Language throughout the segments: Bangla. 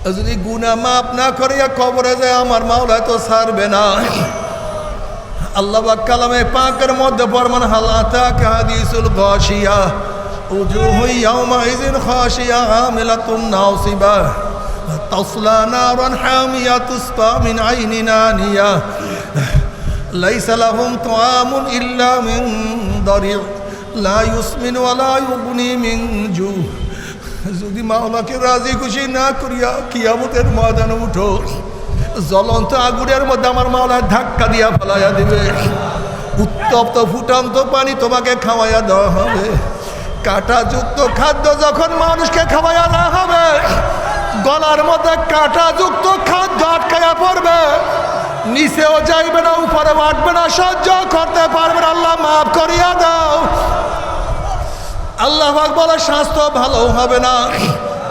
যদি গুনাহ মাফ না করিয়া কবরে যায় আমার মাওলা তো ছাড়বে না। আল্লাহ পাক কালামে পাকের মধ্যে ফরমান হালাতা কাহাদিসুল গাশিয়া উজুহু ইয়াউমাইযিন খাশিয়া আমিলাতুন নাসিবা তাসলা নারান হামিয়া তুসকা মিন আইনিন আনিয়া লাইসা লাহুম তুআমুন ইল্লা মিন দারি' লা ইউসমিন ওয়া লা ইউগনি মিন জু। যদি মাওলাকে রাজি খুশি না করিয়া কিয়ামতের ময়দানে উঠো, জ্বলন্ত আগুনের মধ্যে আমার মাওলা ধাক্কা দিয়া ফেলাইয়া দিবে। উত্তপ্ত ফুটান্ত পানি তোমাকে খাওয়াইয়া দেওয়া হবে। কাঁটাযুক্ত খাদ্য যখন মানুষকে খাওয়াইয়া দেওয়া হবে, গলার মধ্যে কাঁটাযুক্ত খাদ্য আটকাইয়া পড়বে, নিচেও যাইবে না, উপরে বাঁটবে না, সহ্য করতে পারবে না। আল্লাহ মাফ করিয়া দাও। আল্লাহ পাক বলে স্বাস্থ্য ভালো হবে না,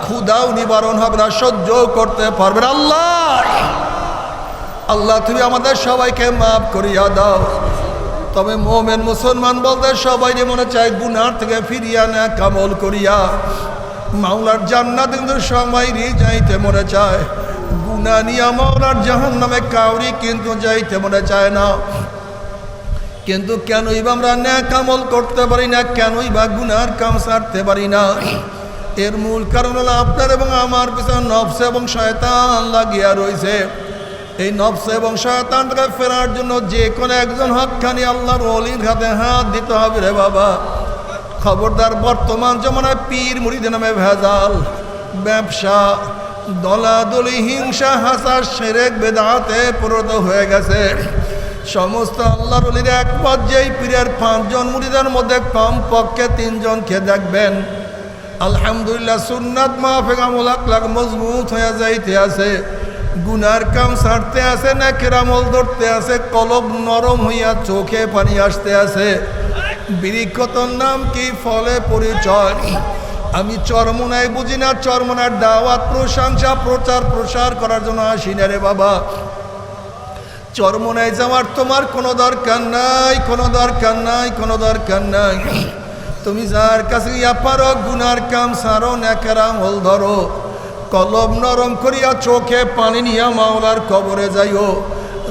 ক্ষুধাও নিবারণ হবে না, সহ্য করতে পারবে না। আল্লাহ তুমি আমাদের সবাইকে মাফ করিয়া দাও। তবে মোমেন মুসলমান বলতে সবাই মনে চায় গুনার থেকে ফিরিয়া না কামল করিয়া মাওলার জান্নাত কিন্তু সবাইরই যাইতে মনে চায়। গুনাহ নিয়া মাওলার জাহান্নামে কাউরি কিন্তু যাইতে মনে চায় না। কিন্তু কেনই বা আমরা ন্যাক আমল করতে পারি না, কেনই বা গুনার কাম ছাড়তে পারি না? এর মূল কারণ হলো আপনার এবং আমার পিছনে নফস এবং শয়তান লাগিয়া রয়েছে। এই নফস এবং শয়তানকে ফেরার জন্য যে কোনো একজন হক্কানি আল্লাহর ওলির হাতে হাত দিতে হবে রে বাবা। খবরদার, বর্তমান জমানায় পীর মুরিদের নামে ভেজাল, ব্যবসা, দলাদলি, হিংসা, হাসার, শিরক, বেদাতে পরিণত হয়ে গেছে। সমস্ত আল্লাহর ওলির এক পর্যায়ে পীরের 5 জন মুরিদের মধ্যে কমপক্ষে 3 জনকে দেখবেন আলহামদুলিল্লাহ সুন্নাত মাফিক আমল আকলাক মজবুত হয়ে যাইতে আছে, গুনার কাম ছাড়তে আছে, নেকের আমল ধরতে আছে, কলব নরম হইয়া চোখে পানি আসতে আছে। বিরিক্ষতর নাম কি, ফলে পরিচয়। আমি চরমনায় বুঝি না, চরমনার দাওয়াত, প্রশংসা, প্রচার প্রসার করার জন্য আসি না রে বাবা। চরমনায় যাওয়ার তোমার কোনো দরকার নাই, কোনো দরকার নাই, কোনো দরকার নাই। তুমি যার কাছে ইয়া পারো গুনার কাম সারো, নেকের আমল ধরো, কলব নরম করিয়া চোখে পানি নিয়া মাওলার কবরে যাইও।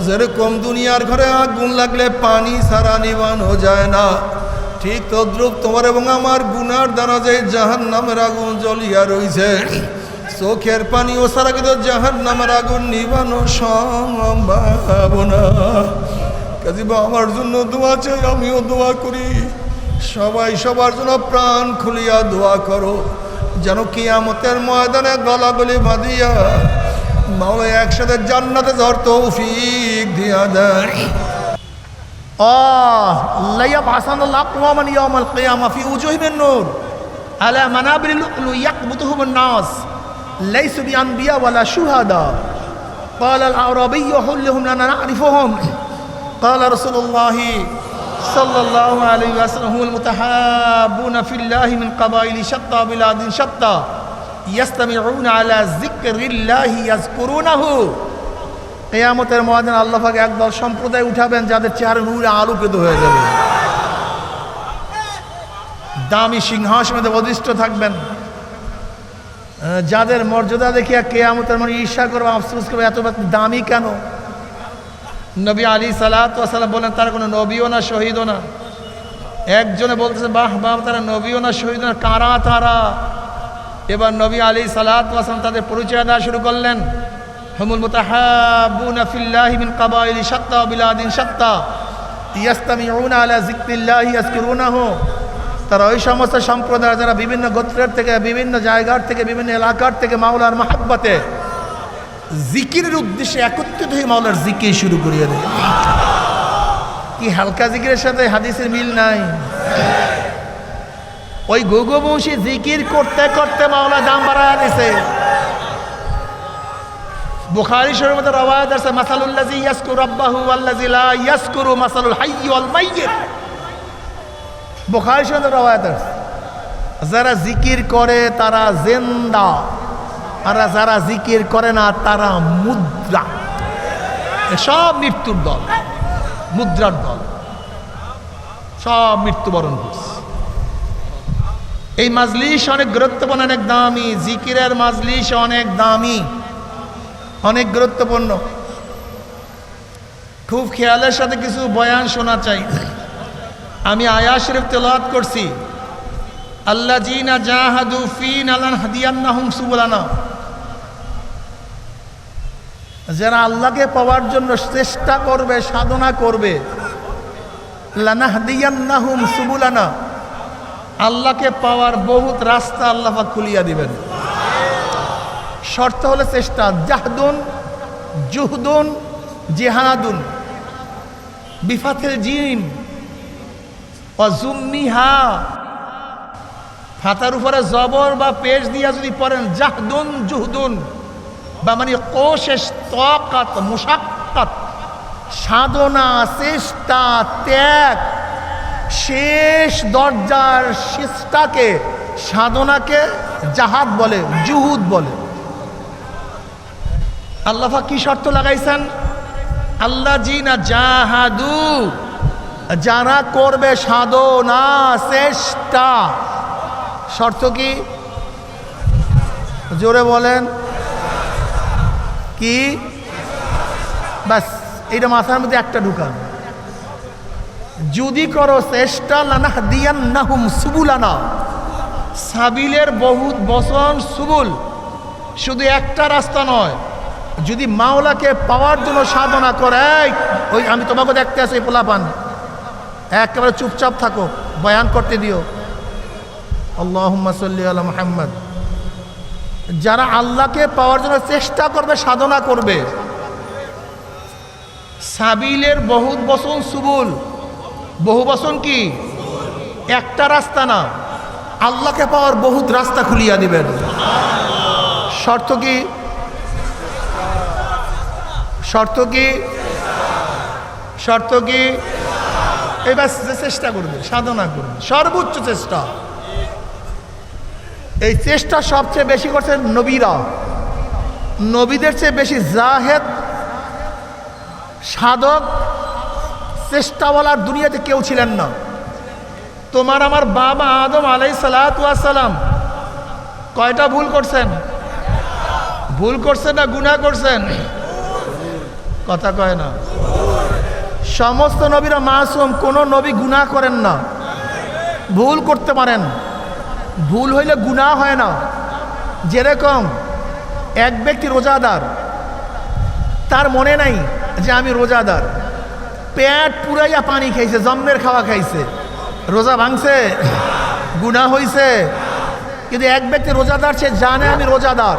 যেরকম দুনিয়ার ঘরে আগুন লাগলে পানি ছাড়া নিবানো যায় না, ঠিক তদ্রুপ তোমার এবং আমার গুনার দ্বারা যে জাহান্নামের আগুন জ্বলিয়া রইছে, চোখের পানি ও সারা কিন্তু জাহান্নামের আগুন নিবানো সম্ভব না। কাজী আমার জন্য দোয়া চাই, আমিও দোয়া করি। সবাই সবার জন্য প্রাণ খুলিয়া দোয়া করো, যেন কিয়ামতের ময়দানে গলাগলি বাঁধিয়া মাওলা একসাথে জান্নাতে যাওয়ার তৌফিক দিয়া দেয়। লাইয়াবআসানাল্লাহু আকওয়ামান ইয়াউমাল কিয়ামা ফি উজুহিহিম নূর আলা মানাবিরিল লু'লু ইয়াকবুতুহুমুন নাস লাইসু বিআনবিয়া ওয়ালা শুহাদা ক্বালা আল আরাবিয়্যু হুল্লুহুম লা না'রিফুহুম ক্বালা রাসূলুল্লাহি সাল্লাল্লাহু আলাইহি ওয়াসাল্লাম হুল মুতাহাব্বুনা ফিল্লাহি মিন কাবাইলি শাত্তা বিলাদিন শাত্তা ইয়াসতামিউনা আলা যিকরিল্লাহি ইয়াযকুরুনাহু। কিয়ামতের ময়দানে আল্লাহ পাক একদল সম্প্রদায় উঠাবেন যাদের চেহারা নূরে আলোকিত হয়ে যাবে, দামি সিংহাসনে অধিষ্ঠ থাকবেন, যাদের মর্যাদা দেখিয়া কিয়ামতের মানে ঈর্ষা করবে, আফসোস করবে এত দামি কেন। নবী আলী সালাতু ওয়াস সালাম বলেন তারা কোনো নবীও না, শহীদও না। একজনে বলতেছে বাহ বাহ, তারা নবীও না, শহীদ না, কারা তারা? এবার নবী আলী সালাতু ওয়াস সালাম তাদের পরিচয় দেওয়া শুরু করলেন। হুমুল মুতাহাব্বুনা ফিল্লাহি মিন কাবাইলি শাত্তা ওয়া বিলাদিন শাত্তা ইয়াসতামিউনা আলা যিকরিল্লাহি ইয়াযকুরুনাহু। তারা ওই সমস্ত সম্প্রদায় যারা বিভিন্ন গোত্রের থেকে, বিভিন্ন জায়গার থেকে, বিভিন্ন এলাকার থেকে মাওলার মাহাব্বতে জিকিরের উদ্দেশ্যে একত্রিত হয়ে মাওলার জিকির শুরু করিয়ে দেয়। কি হালকা জিকিরের সাথে হাদিসের মিল নাই? ওই ঘুঘুবংশী জিকির করতে করতে মাওলা দাম বাড়ায় দিছে। বুখারী শরীফের মধ্যে রওয়ায়াত আছে মাসালুল্লাযী ইয়াযকুরু রাব্বাহু ওয়াল্লাযী লা ইয়াযকুরু মাসালুল হাইয়্যি ওয়াল মাইয়্যিত। বুখারী শরীফের রওয়ায়াত আছে যারা জিকির করে তারা জিন্দা, আর যারা জিকির করে না তারা মুদ্রা। সব মৃত্যুর দল, মুদ্রার দল, সব মৃত্যুবরণ করছে। এই মাজলিস অনেক গুরুত্বপূর্ণ, অনেক দামি, জিকিরের মাজলিস অনেক দামি। অনেক গুরুত্বপূর্ণ। খুব খেয়ালের সাথে কিছু বয়ান শোনা চাই। আমি আয়াত শরীফ তেলাওয়াত করছি, আল্লাযীনা জাহাদু ফীনা লানহদিয়ান্নাহুম সুবুলানা, যারা আল্লাহকে পাওয়ার জন্য চেষ্টা করবে, সাধনা করবে, লানাহদিয়ান্নাহুম সুবুলানা, আল্লাহকে পাওয়ার বহুত রাস্তা আল্লাহ পাক খুলিয়া দিবেন। শর্ত হলো চেষ্টা। জাহদুন, জুহদুন, জিহাদুন, বিফাথিল জিম ওয়া জুম্মিহা, ফাতার উপরে জবর বা পেশ দিয়া যদি পড়েন জাহদুন জুহদুন, বা মানে কোশেশ, তাকাত, মুশাক্কাত, সাধনা, চেষ্টা, ত্যাগ, শেষ দরজার চেষ্টাকে, সাধনাকে জাহাদ বলে, জুহুদ বলে। আল্লাহ পাক কি শর্ত লাগাইছেন? আল্লাযীনা জাহাদু, যারা করবে সাধনা, চেষ্টা। শর্ত কি? জোরে বলেন কি? বাস এইটা মাথার মধ্যে একটা ঢুকান। যদি করো চেষ্টা, লানাহদিয়ান্নাহুম সুবুলানা, সাবিলের বহুত বচন সুবুল, শুধু একটা রাস্তা নয়। যদি মাওলাকে পাওয়ার জন্য সাধনা করে, ওই আমি তোমাকে দেখতে আসি পোলাপান, একেবারে চুপচাপ থাকো, বয়ান করতে দিও। আল্লাহুম্মা সাল্লি আলা মুহাম্মদ। যারা আল্লাহকে পাওয়ার জন্য চেষ্টা করবে, সাধনা করবে, সাবিলের বহুত বচন সুবুল, বহু বচন কি? একটা রাস্তা না, আল্লাহকে পাওয়ার বহুত রাস্তা খুলিয়া দিবেন। শর্ত কি? শর্ত কি? শর্ত কি? এবার চেষ্টা করবে, সাধনা করবে, সর্বোচ্চ চেষ্টা। এই চেষ্টা সবচেয়ে বেশি করছেন নবীরা। নবীদের চেয়ে বেশি জাহেদ, সাধক, চেষ্টাওয়ালার দুনিয়াতে কেউ ছিলেন না। তোমার আমার বাবা আদম আলাইহিস সালাতু ওয়াস সালাম কয়টা ভুল করছেন? ভুল করছেন না গুনাহ করছেন? কথা কয় না। সমস্ত নবীরা মাসুম, কোনো নবী গুনাহ করেন না। ভুল করতে পারেন, ভুল হইলে গুনাহ হয় না। যেরকম এক ব্যক্তি রোজাদার, তার মনে নাই যে আমি রোজাদার, পেট পুরাইয়া পানি খাইছে, জন্মের খাওয়া খাইছে, রোজা ভাঙছে, গুনাহ হইছে। কিন্তু এক ব্যক্তি রোজাদার, সে জানে আমি রোজাদার,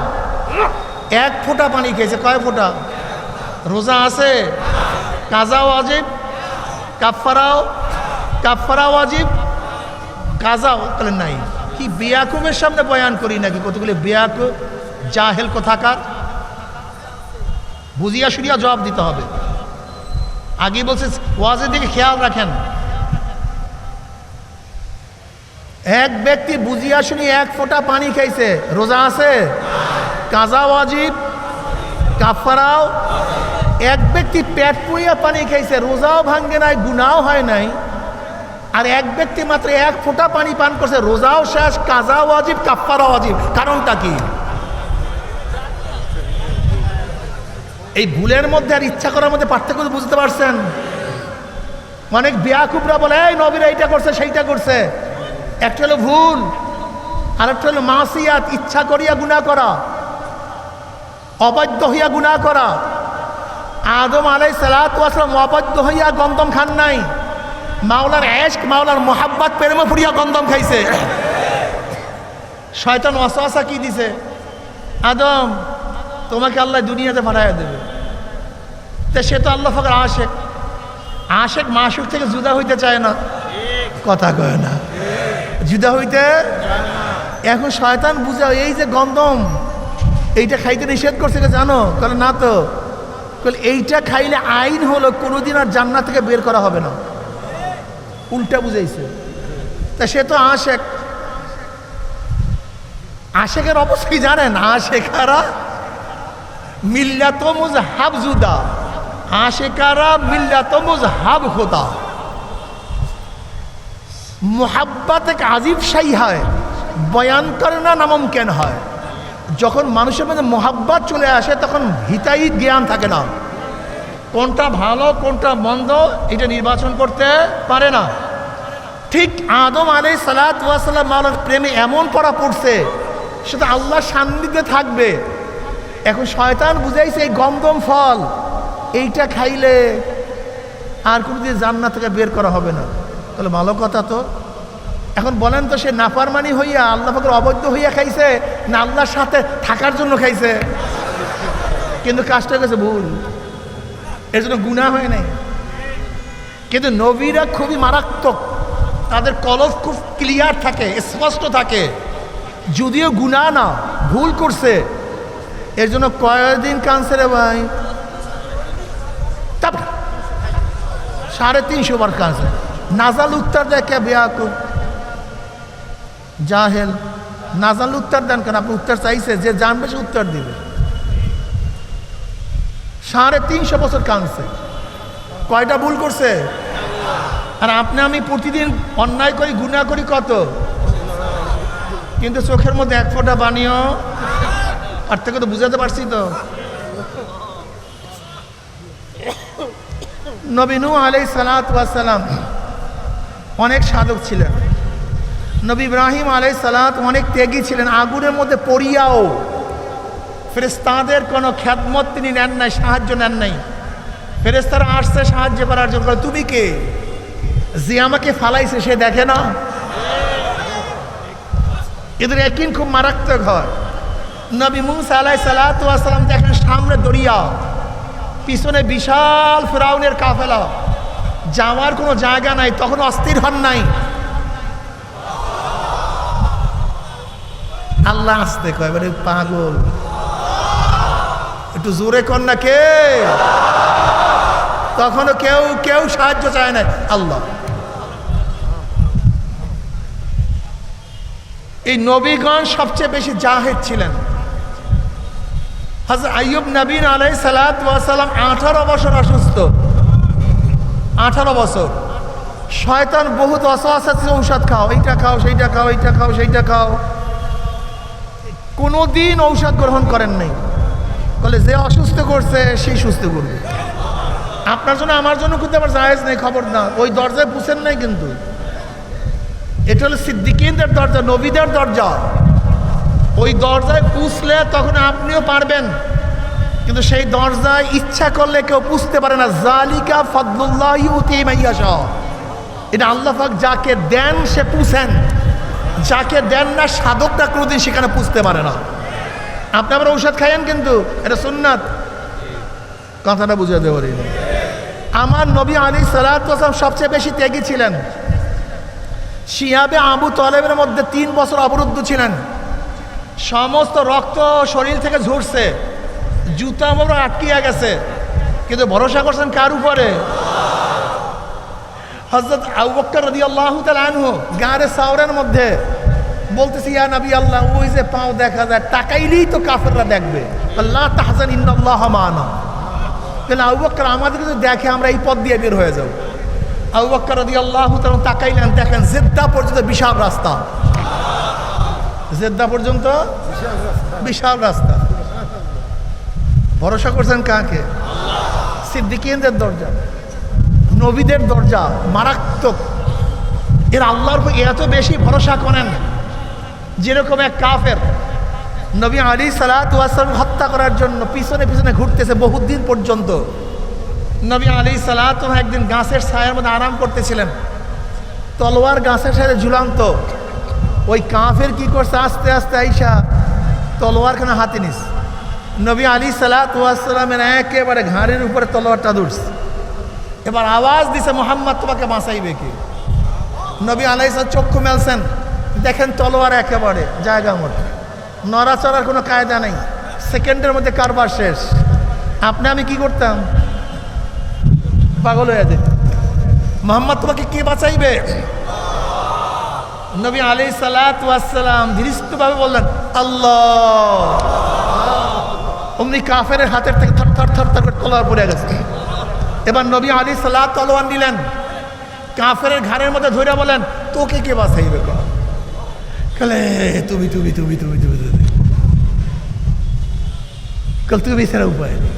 এক ফোঁটা পানি খেয়েছে। কয় ফোঁটা? রোজা আছে, কাজা ওয়াজিব, কাফারাও ওয়াজিব, কাজাও তাহলে নাই। কি বেয়াকুবের সামনে বয়ান করি নাকি? কতগুলি বেয়াকুব, জাহেল কোথাকার। বুঝিয়া শুনিয়া জবাব দিতে হবে। আগে বলছে ওয়াজের দিকে খেয়াল রাখেন। এক ব্যক্তি বুঝিয়া শুনি এক ফোঁটা পানি খাইছে, রোজা আছে, কাজা ওয়াজিব, কাফারাও। এক ব্যক্তি পেট পুড়িয়া পানি খাইছে, রোজাও ভাঙ্গে নাই, গুনাও হয় নাই। আর এক ব্যক্তি মাত্র এক ফোঁটা পানি পান করছে, রোজাও শেষ, কাজা ওয়াজিব, কাফারা ওয়াজিব। কারণটা কি? এই ভুলের মধ্যে আর ইচ্ছা করার মধ্যে পার্থক্য বুঝতে পারছেন? অনেক বেয়াকুবরা বলে এই নবীরা এইটা করছে, সেইটা করছে। একটা হলো ভুল, আর একটা হলো মাসিয়াত, ইচ্ছা করিয়া গুনাহ করা, অবাধ্য হইয়া গুনাহ করা। আদম আলাইহিস সালাতু ওয়াস সালাম অবাধ্য হইয়া গন্ধম খান নাই, মাওলার ইশক, মাওলার মোহাব্বত, প্রেমে পড়িয়া গন্ধম খাইছে। শয়তান ওয়াসওয়াসা কি দিছে? আদম তোমাকে আল্লাহ দুনিয়াতে পাঠাইয়া দেবে। তা সে তো আল্লাহ পাকের আশেক, আশেক মাশুক থেকে জুদা হইতে চায় না। কথা কয় না, জুদা হইতে। এখন শয়তান বুঝাও, এই যে গন্ধম, এইটা খাইতে নিষেধ করছে, এটা জানো? তাহলে না তো। এইটা খাইলে আইন হলো কোনোদিন আর জান্নাত থেকে বের করা হবে না। উল্টা বুঝাইছে। তা সে তো আশেক, আশেকের অবশ্যই জানেন, আশেকারা মিল্লাত মুজহাব জুদা, আশেকারা মিল্লাত মুজহাব খোদা। मोहब्बत एक अजीब शई है, बयान करना नामुमकिन है। যখন মানুষের মধ্যে মোহাব্বত চলে আসে তখন হিতাহিত জ্ঞান থাকে না, কোনটা ভালো কোনটা মন্দ এটা নির্বাচন করতে পারে না। ঠিক আদম আলাইহিস সালাতু ওয়াস সালাম মাওলার প্রেমে এমন পড়া পড়ছে, সেটা আল্লাহর সান্নিধ্যে থাকবে। এখন শয়তান বুঝাইছে এই গন্ধম ফল এইটা খাইলে আর কোনোদিন জান্নাত থেকে বের করা হবে না। তাহলে ভালো কথা তো। এখন বলেন তো, সে নাফরমানি হইয়া আল্লাহ পাকের অবৈধ হইয়া খাইছে না আল্লাহর সাথে থাকার জন্য খাইছে? কিন্তু কাজটা গেছে ভুল, এর জন্য গুনাহ হয় নাই। কিন্তু নবীরা খুবই মারাত্মক, তাদের কলব খুব ক্লিয়ার থাকে, স্পষ্ট থাকে, যদিও গুনাহ না, ভুল করছে। এর জন্য কয়দিন কাঁদছে রে ভাই? 350 বার কাঁদছে। নাজাল উত্তর দেয় কে বেয়াকুব জাহেল, নাজাল উত্তর দেন কেন? আপনি উত্তর চাইছে, যে জানবে সে উত্তর দিবে। 350 বছর কাঁদছে, কয়টা ভুল করছে? আর আপনি আমি প্রতিদিন অন্যায় করি, গুনাহ করি কত, কিন্তু চোখের মধ্যে এক ফোঁটা বানিও আর থেকে তো বুঝাতে পারছি তো। নবী নূহ আলাইহিস সালাতু ওয়াস সালাম অনেক সাধক ছিলেন। নবী ইব্রাহিম আলাইহিস সালাত অনেক ত্যাগী ছিলেন, আগুনের মধ্যে পড়িয়াও ফেরেশতাদের কোনো খেদমত তিনি নেন নাই, সাহায্য নেন নাই। ফেরেশতারা আসছে সাহায্য করার জন্য, তুমি কে? যে আমাকে ফালাইছে সে দেখে না? এদের একদিন খুব মারাত্মক হয়। নবী মুসা আলাইহিস সালাতু ওয়াস সালাম দেখেন সামনে দরিয়া, পিছনে বিশাল ফিরাউনের কাফেলা, যাওয়ার কোনো জায়গা নাই, তখন অস্থির হন নাই। আল্লাহ আসতে কয়, এবারে পাগল, একটু জোরে কর না কে? তখনও কেউ কেউ সাহায্য চায় না, আল্লাহ। এই নবীগণ সবচেয়ে বেশি জাহেদ ছিলেন। হযরত আইয়ুব নবী আলাইহিস সালাতু ওয়াস সালাম 18 বছর অসুস্থ, 18 বছর। শয়তান বহুত ওয়াসওয়াসা দিয়েছে, ঔষধ খাও, এইটা খাও, সেইটা খাও, এইটা খাও, সেইটা খাও। কোনোদিন ঔষধ গ্রহণ করেন নাই। বলে যে অসুস্থ করছে সেই সুস্থ করবে। আপনার জন্য আমার জন্য কিন্তু আমার জায়েজ নেই, খবর না, ওই দরজায় পুছেন নাই। কিন্তু এটা হলো সিদ্দিকীনদের দরজা, নবীদের দরজা। ওই দরজায় পুছলে তখন আপনিও পারবেন, কিন্তু সেই দরজায় ইচ্ছা করলে কেউ পুছতে পারে না। জালিকা ফাদলুল্লাহি ইউতিহি মান ইয়াশা, এটা আল্লাহ পাক যাকে দেন সে পুছেন, যাকে দেন না সাধকটা কোনোদিন সেখানে পুছতে পারে না। আপনি আবার ঔষধ খাইয়েন, কিন্তু এটা সুন্নাত। কথাটা বুঝাতে পারি। আমার নবী আলাইহিস সালাতু ওয়াস সালাম সবচেয়ে বেশি ত্যাগী ছিলেন। শিয়াবে আবু তালেবের মধ্যে 3 বছর অবরুদ্ধ ছিলেন, সমস্ত রক্ত শরীর থেকে ঝরছে, জুতা মোড় আটকিয়া গেছে, কিন্তু ভরসা করছেন কার উপরে? হযরত আবু বকর রাদিয়াল্লাহু তাআলা আনহু গারে সাওরার মধ্যে বলতেছে, ইয়া নবী আল্লাহ, ওই যে পাও দেখা যায়, তাকাইলেই তো কাফেররা দেখবে। লা তাহজান ইন্নাল্লাহা মা'ানা। তাহলে আবু বকর আমাদের যদি দেখে আমরা এই পথ দিয়ে বের হয়ে যাব। আবু বকর রাদিয়াল্লাহু তাআলা তাকাইলেন, দেখেন জেদ্দা পর্যন্ত বিশাল রাস্তা, জেদ্দা পর্যন্ত বিশাল রাস্তা। ভরসা করছেন কাকে? সিদ্দিকীনদের দরজা, নবীদের দরজা, মারাত্মক। এর আল্লাহর উপর এত বেশি ভরসা করেন, যেরকম এক কাফের নবী আলাইহিস সালাতু ওয়াস সালাম হত্যা করার জন্য পিছনে পিছনে ঘুরতেছে বহুদিন পর্যন্ত। নবী আলাইহিস সালাতু একদিন গাছের ছায়ার মধ্যে আরাম করতেছিলেন, তলোয়ার গাছের সাথে ঝুলান্ত। ওই কাফের কি করছে, আস্তে আস্তে আইসা তলোয়ারখানা হাতে নিস। নবী আলাইহিস সালাতু ওয়াস সালামের একেবারে ঘাড়ের উপরে তলোয়ারটা ধরছে। এবার আওয়াজ দিছে, মুহাম্মদ তোমাকে বাঁচাইবে কি? নবী আলাইহিস সালাম চক্ষু মেলছেন, দেখেন তলোয়ার একেবারে জায়গা মতো, নড়াচড়ার কোনো কায়দা নেই, সেকেন্ডের মধ্যে কারবার শেষ। আপনি আমি কি করতাম? পাগল হয়ে যেত। মুহাম্মদ তোমাকে কে বাঁচাইবে? নবী আলাইহিস সালাতু ওয়াস সালাম ধীরস্থভাবে বললেন, আল্লাহ। অমনি কাফের হাতের থেকে থর থর থর থর করে তলোয়ার পড়ে গেছে। এবার নবী আলাইহিস সালাতু তলোয়ার নিলেন, কাফের ঘাড়ের মধ্যে ধরে বলেন, তোকে কে বাঁচাইবে? কলে তুমি তুমি তুমি তুমি তুমি কল তুমি ছেড়ে উপায় নেই।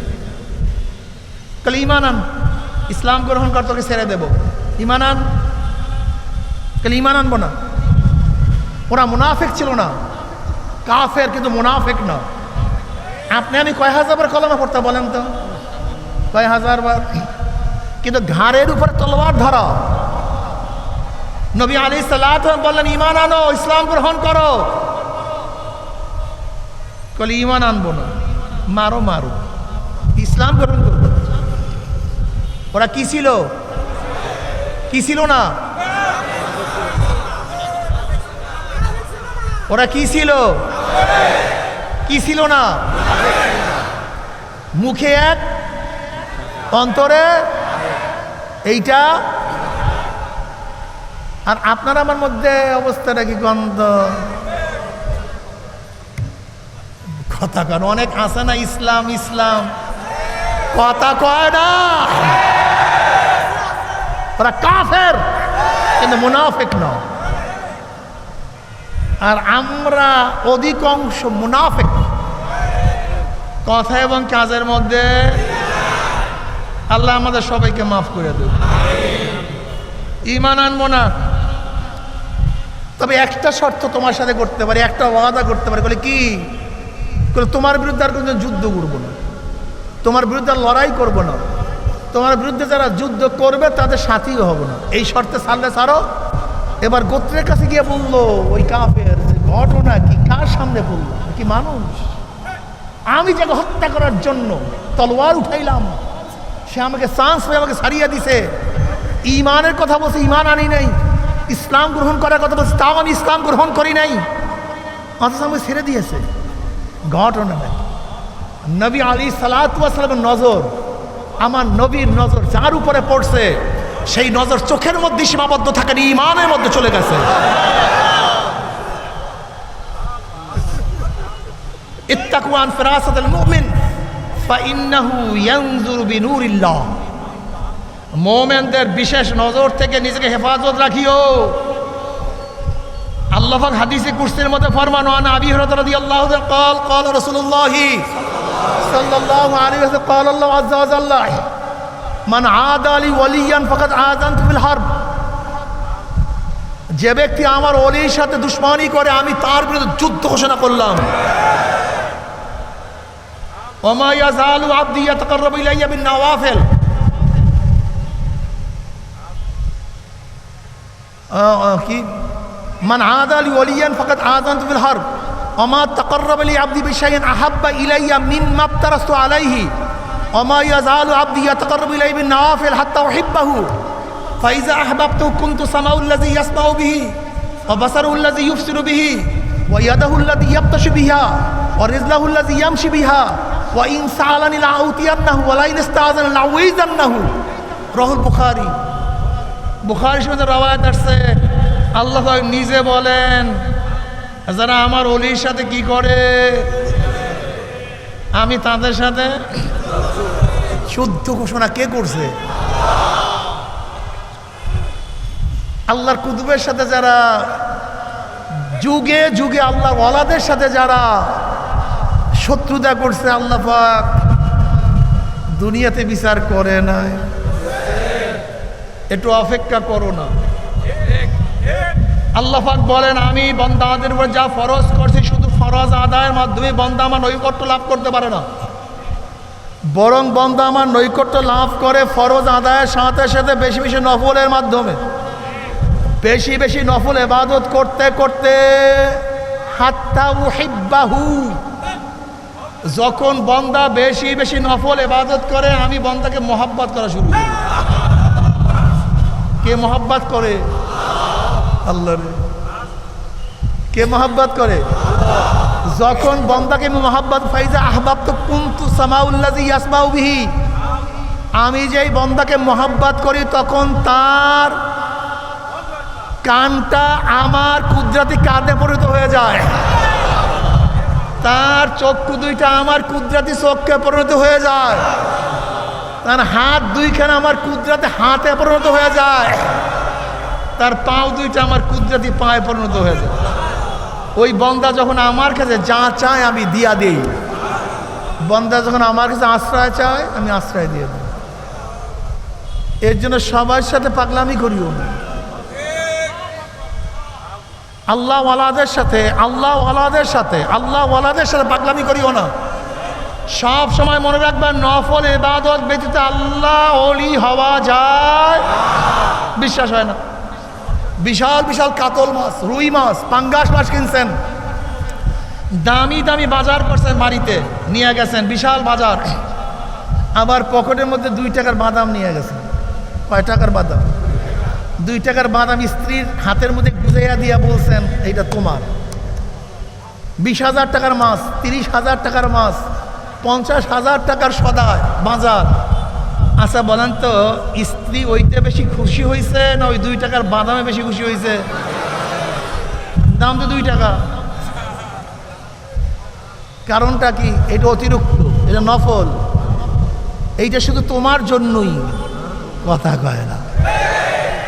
কল ইমান আন, ইসলাম গ্রহণ কর, তোকে ছেড়ে দেব। ইমান আন। কল ইমান আনবো না। ওরা মুনাফিক ছিল না, কাফের, কিন্তু মুনাফিক না। আপনি আমি কয় হাজার বার কলমা পড়তে বলেন তো? কয় হাজার বার? কিন্তু ঘাড়ের উপরে তলোয়ার ধরা। নবী আলাইহিস সালাতু বললেন ঈমান আনো, ইসলাম গ্রহণ করো। কলি ঈমান আনবো না, মারো মারো, ইসলাম গ্রহণ করবো। ওরা কি ছিল? কি ছিল না? ওরা কি ছিল? কি ছিল না? মুখে এক, অন্তরে এইটা। আর আপনার আমার মধ্যে অবস্থাটা কি গন্ধ? কথা কন, অনেক আছে না ইসলাম ইসলাম, কথা কয় না। ওরা কাফের কিন্তু মুনাফিক না। আর আমরা অধিকাংশ মুনাফিক, কথা এবং কাজের মধ্যে। আল্লাহ আমাদের সবাইকে মাফ করে দেবে। ঈমান আনবো না, তবে একটা শর্ত তোমার সাথে করতে পারি, একটা ওয়াদা করতে পারি। বলে কি? তোমার বিরুদ্ধে আর কোনো যুদ্ধ করবো না, তোমার বিরুদ্ধে লড়াই করব না, তোমার বিরুদ্ধে যারা যুদ্ধ করবে তাদের সাথীও হব না। এই শর্তে ছাড়লে ছাড়ো। এবার গোত্রের কাছে গিয়ে বললো ওই কাফের, ঘটনা কি? কার সামনে বললো? কি মানুষ? আমি যাকে হত্যা করার জন্য তলোয়ার উঠাইলাম, সে আমাকে চান্স পেয়ে আমাকে ছাড়িয়ে দিছে। ঈমানের কথা বলছে, ঈমান আনি নাই। ইসলাম গ্রহণ করার কথা বলছে, তাও আমি ইসলাম গ্রহণ করি নাই, অথচ আমাকে ছেড়ে দিয়েছে। ঘটনা নাই। নবী আলাইহিস সালাতু ওয়াস সালামের নজর, আমার নবীর নজর যার উপরে পড়ছে, সেই নজর চোখের মধ্যে সীমাবদ্ধ থাকে, ঈমানের মধ্যে চলে গেছে। ইত্তাকু আন ফিরাসাতিল মুমিন ফাইন্নাহু ইয়ানজুরু বিনূরিল্লাহ। মুমিনদের বিশেষ নজর থেকে নিজেকে হেফাজত রাখিও। আল্লাহ পাক হাদিসে কুরসির মধ্যে ফরমান, আন আবি হুরায়রা রাদিয়াল্লাহু আনহু قال قال رسول الله صلى الله عليه وسلم قال الله عز وجل من عادى لي وليا فقد آذنته بالحرب। যে ব্যক্তি আমার ওলির সাথে দুশমনি করে, আমি তার বিরুদ্ধে যুদ্ধ ঘোষণা করলাম। ওমা ইয়াজালু আবদি ইয়াতাকাররাবু ইলাইয়া বিন নওয়াফিল। কি? মান আদা লি ওলিয়ান ফাকাদ আযানতু বিল হারব ওমা তাকাররাবা লি আবদি বিশাইইন আহাব্বা ইলাইয়া মিম্মা আফতারাতু আলাইহি ওমা ইয়াজালু আবদি ইয়াতাকাররাবু ইলাইয়া বিন নওয়াফিল হাত্তা উহিব্বাহু ফাইজা আহবাবতু কুনতু সামাউল্লাযী ইয়াসমাউ বিহি ওয়া বাসারুল্লাযী ইউবসিরু বিহি ওয়া ইয়াদাহুল্লাযী ইয়াবতাশু বিহা ওয়া রিজলাহুল্লাযী ইয়ামশি বিহা ওয়া ইন সাআলানি লাউতিয়ান্নাহু ওয়া লা ইন ইস্তাআযানা লাউইযান্নাহু। রাহুল বুখারী। বুখারীর মধ্যে রওয়ায়াত আছে, আল্লাহ নিজে বলেন, যারা আমার ওলির সাথে কি করে, আমি তাদের সাথে শুদ্ধ ঘোষণা। কে করছে? আল্লাহর কুতুবের সাথে যারা, যুগে যুগে আল্লাহ ওয়ালাদের সাথে যারা শত্রুতা করছে, আল্লাহ পাক দুনিয়াতে বিচার করে নাই। একটু অপেক্ষা করো না। আল্লাহ পাক বলেন, আমি বান্দাদের উপর যা ফরজ করছি, শুধু ফরজ আদায়ের মাধ্যমে বান্দা আমার নৈকট্য লাভ করতে পারে না, বরং বান্দা আমার নৈকট্য লাভ করে ফরজ আদায়ের সাথে সাথে বেশি বেশি নফলের মাধ্যমে। বেশি বেশি নফল ইবাদত করতে করতে হাত্তা উহিব্বাহু। যখন বান্দা বেশি বেশি নফল ইবাদত করে, আমি বান্দাকে মহব্বত করা শুরু করি। কে মহব্বত করে? আল্লাহ। কে মহব্বত করে? যখন বান্দাকে মহব্বত, ফাইজা আহবাবতু কুনতু সামাউল্লাযী ইয়াসমাউ বিহি। আমি যেই বান্দাকে মহব্বত করি, তখন তার কানটা আমার কুদরতি কাঁধে পরিণত হয়ে যায়, তার চক্ষু দুইটা আমার কুদরতি চক্ষে পরিণত হয়ে যায়, তার হাত দুইখানা আমার কুদরতি হাতে পরিণত হয়ে যায়, তার পাও দুইটা আমার কুদরতি পায়ে পরিণত হয়ে যায়। ওই বান্দা যখন আমার কাছে যা চায় আমি দিয়া দেই। বান্দা যখন আমার কাছে আশ্রয় চায় আমি আশ্রয় দিয়ে দেব। এর জন্য সবার সাথে পাগলামি করিও না। আল্লাহওয়ালাদের সাথে পাগলামি করিও না। সব সময় মনে রাখবেন, নফল ইবাদত ব্যতীত আল্লাহ ওলি হওয়া যায়? বিশ্বাস হয় না? বিশাল বিশাল কাতল মাছ, রুই মাছ, পাঙ্গাস মাছ কিনছেন, দামি দামি বাজার করছেন, বাড়িতে নিয়ে গেছেন, বিশাল বাজার। আবার পকেটের মধ্যে 2 টাকার বাদাম নিয়ে গেছেন। কয় টাকার বাদাম? 2 টাকার বাদাম স্ত্রীর হাতের মধ্যে গুজাইয়া দিয়া বলছেন এইটা তোমার। 20,000 টাকার মাছ, 30,000 টাকার মাছ, 50,000 টাকার সদায় বাজার। আচ্ছা বলেন তো, স্ত্রী ওইতে বেশি খুশি হয়েছে না ওই 2 টাকার বাদামে বেশি খুশি হয়েছে? দাম তো 2 টাকা। কারণটা কি? এটা অতিরিক্ত, এটা নফল, এইটা শুধু তোমার জন্যই। কথা কয় না।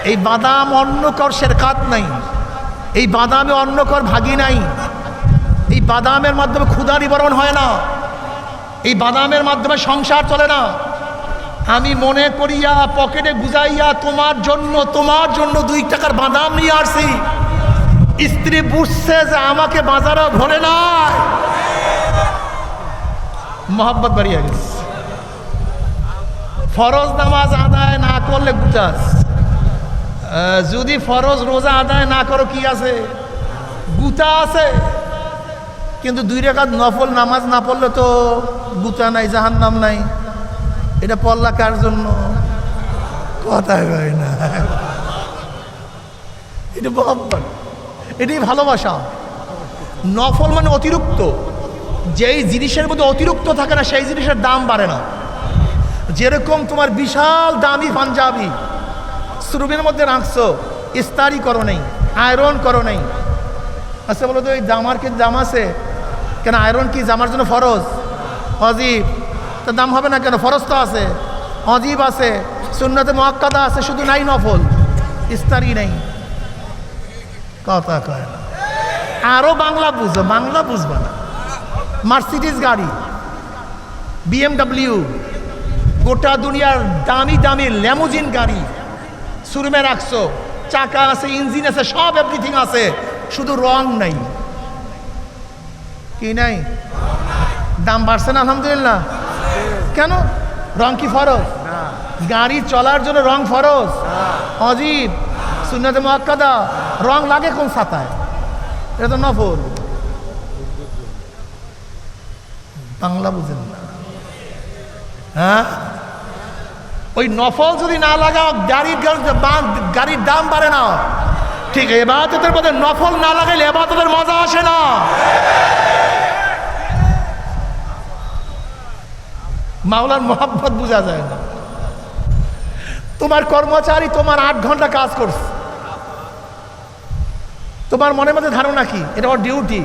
এই বাদাম অন্য কর শেরকাত নাই, এই বাদামে অন্য কর ভাগি নাই, এই বাদামের মাধ্যমে ক্ষুধা নিবারণ হয় না, এই বাদামের মাধ্যমে সংসার চলে না। আমি মনে করিয়া পকেটে গুজাইয়া তোমার জন্য 2 টাকার বাদাম নিয়ে আসছি। স্ত্রী বুঝছে যে আমাকে বাজারে ভরে না, মোহাব্বত বাড়িয়ে গেছে। ফরজ নামাজ আদায় না করলে গুটাস, যদি ফরজ রোজা আদায় না করো কি আছে? গুতা আছে। কিন্তু 2 রাকাত নফল নামাজ না পড়লে তো গুতা নাই, জাহান্নাম নাই। এটা পড়লা কার জন্য? কথা কয় না। এটা মোহাব্বত, এটাই ভালোবাসা। নফল মানে অতিরিক্ত। যেই জিনিসের মধ্যে অতিরিক্ত থাকে না সেই জিনিসের দাম বাড়ে না। যেরকম তোমার বিশাল দামি পাঞ্জাবি শ্রুবের মধ্যে রাখছো, ইস্তারি করো নেই, আয়রন করো নেই। আচ্ছা বলো তো, এই জামার কি দাম আছে কেন? আয়রন কি জামার জন্য ফরজ? অজীব। তো দাম হবে না কেন? ফরজ তো আছে, অজীব আছে, সুন্নতে মুআক্কাদা আছে, শুধু নাই নফল, ইস্তারি নেই। কথা কয় না। আরো বাংলা বুঝো, বাংলা বুঝবা না। মার্সিডিজ গাড়ি, BMW, গোটা দুনিয়ার দামি দামি ল্যামোজিন গাড়ি শোরুমে রাখছো, চাকা আছে, ইঞ্জিন আছে, সব এভরিথিং আছে, শুধু রং নাই। কি নাই? দাম বাড়ছে না? আলহামদুলিল্লাহ। কেন? রং কি ফরজ? গাড়ি চলার জন্য রং ফরজ? অজীব, সুন্নতে মুআক্কাদা। রং লাগে কোন ছাতায়? এটা তো নফল। বাংলা বুঝেন না? হ্যাঁ, ওই নফল যদি না লাগাও গাড়ির দাম বাড়ে না। ঠিক ইবাদতের মধ্যে নফল না লাগাইলে ইবাদতের মজা আসে না। মাওলার মোহাব্বত বোঝা যায় না। তোমার কর্মচারী তোমার 8 ঘন্টা কাজ করছে, তোমার মনের মধ্যে ধারণা কি এটা ওর ডিউটি,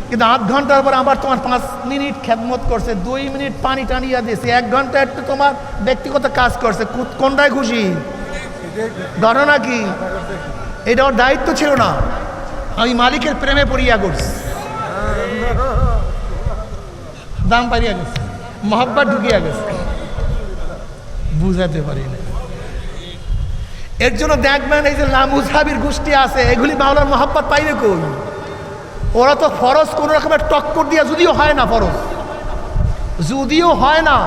কিন্তু 8 ঘন্টার পর আবার তোমার 5 মিনিট খেদমত করছে, 2 মিনিট পানি টানিয়া দিয়েছে, 1 ঘন্টা একটু তোমার ব্যক্তিগত কাজ করছে, কোনটায় খুশি? ঘটনা কি? এটা ওর দায়িত্ব ছিল না, আমি মালিকের প্রেমে পড়িয়া করছি, দাম পারিয়া গেছে, মহব্বত ঢুকিয়া গেছে, বুঝাতে পারি না। এর জন্য দেখবেন এই যে লামুজাবির গোষ্ঠী আছে, এগুলি মাওলার মহব্বত পাইবে কই? ওরা তো ফরজ কোন রকমের টক্কর দিয়া, যদিও হয় না ফরজ, যদিও হয় না,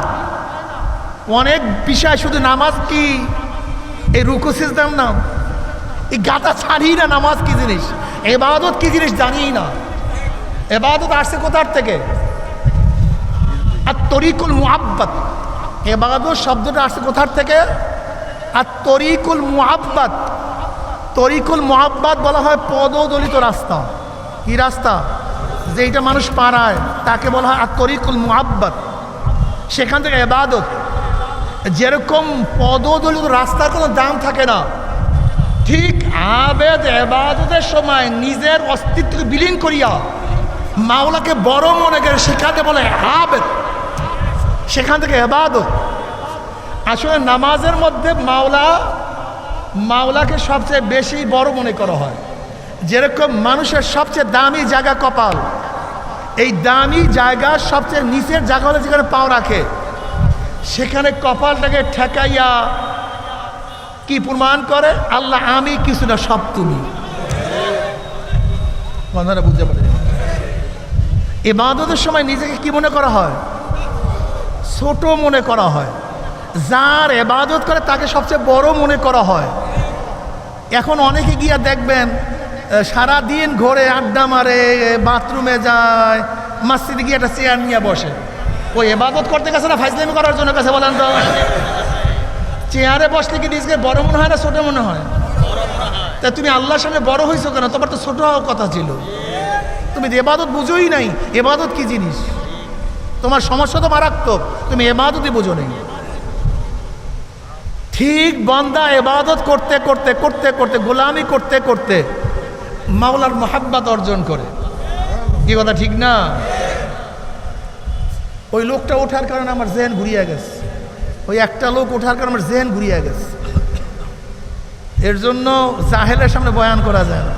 অনেক বিষয়, শুধু নামাজ কি এই রুকু সিজদার নাম, এই গাটা ছাড়ি না। নামাজ কি জিনিস, ইবাদত কি জিনিস জানি না। ইবাদত আসছে কোথার থেকে? আর তরিকুল মুআব্বাদ, ইবাদত শব্দটা আসছে কোথার থেকে? আর তরিকুল মুআব্বাদ, তরিকুল মুআব্বাদ বলা হয় পদদলিত রাস্তা। কি রাস্তা? যেইটা মানুষ পারায় তাকে বলা হয় আর তরিকুল মুআব্বাদ। সেখান থেকে ইবাদত। যেরকম পদদলিত রাস্তার কোনো দাম থাকে না, ঠিক আবেদ ইবাদতের সময় নিজের অস্তিত্বকে বিলীন করিয়া মাওলাকে বড় মনে করে সেখানে বলে আবেদ, সেখান থেকে ইবাদত। আসলে নামাজের মধ্যে মাওলাকে সবচেয়ে বেশি বড় মনে করা হয়। যেরকম মানুষের সবচেয়ে দামি জায়গা কপাল, এই দামি জায়গা সবচেয়ে নিচের জায়গা হলে যেখানে পাও রাখে, সেখানে কপালটাকে ঠেকাইয়া কি প্রমাণ করে? আল্লাহ আমি কিছু না, সব তুমি। কথাটা বুঝতে পারে? ইবাদতের সময় নিজেকে কি মনে করা হয়? ছোট মনে করা হয়। যার ইবাদত করে তাকে সবচেয়ে বড় মনে করা হয়। এখন অনেকে গিয়া দেখবেন সারা দিন ঘোরে, আড্ডা মারে, বাথরুমে যায়, মসজিদে গিয়ে একটা চেয়ার নিয়ে বসে। ওই ইবাদত করতে গেছে না ফাইজলামি করার জন্য কাছে? বলেন তো, চেয়ারে বসলে কি নিজেকে বড় মনে হয় না ছোট মনে হয়? তা তুমি আল্লাহর সামনে বড় হয়েছো কেন? তোমার তো ছোট হওয়ার কথা ছিল। তুমি ইবাদত বুঝোই নাই, ইবাদত কি জিনিস। তোমার সমস্যা তো মারাত্মক, তুমি ইবাদতই বুঝো নেই। ঠিক বান্দা ইবাদত করতে করতে করতে করতে গোলামি করতে করতে মাওলার মোহাব্বত অর্জন করে। কি কথা ঠিক না? ওই লোকটা ওঠার কারণে আমার জেন ঘুরিয়ে গেছে, ওই একটা লোক ওঠার কারণে আমার জেন ঘুরিয়ে গেছে। এর জন্য জাহেলের সামনে বয়ান করা যায় না।